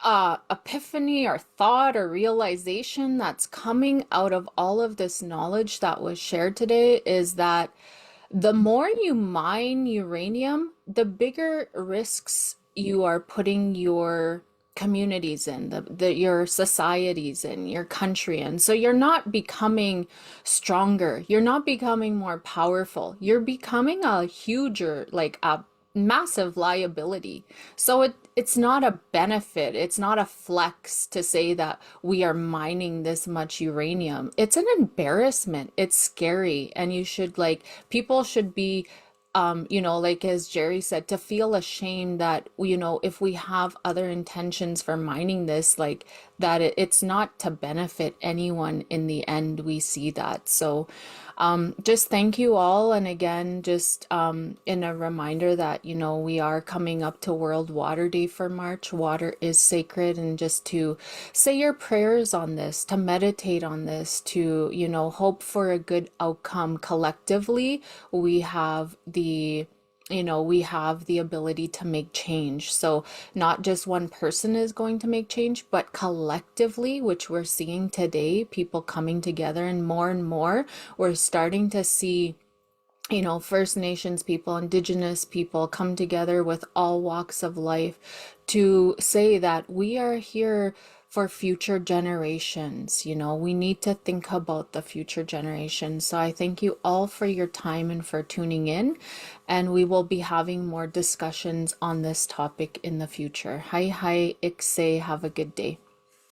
epiphany or thought or realization that's coming out of all of this knowledge that was shared today is that the more you mine uranium, the bigger risks you are putting your communities in, your societies in, your country in. So you're not becoming stronger, you're not becoming more powerful, you're becoming a huger, like a massive liability. So it's not a benefit, it's not a flex to say that we are mining this much uranium. It's an embarrassment, it's scary, and you should people should be like as Jerry said, to feel ashamed that, if we have other intentions for mining this, that it's not to benefit anyone in the end. We see that. So just thank you all. And again, just in a reminder that, we are coming up to World Water Day for March. Water is sacred. And just to say your prayers on this, to meditate on this, to, hope for a good outcome collectively. We have the ability to make change. So not just one person is going to make change, but collectively, which we're seeing today, people coming together, and more, we're starting to see First Nations people, Indigenous people come together with all walks of life to say that we are here for future generations. We need to think about the future generations. So I thank you all for your time and for tuning in. And we will be having more discussions on this topic in the future. Hi, Ikse. Have a good day.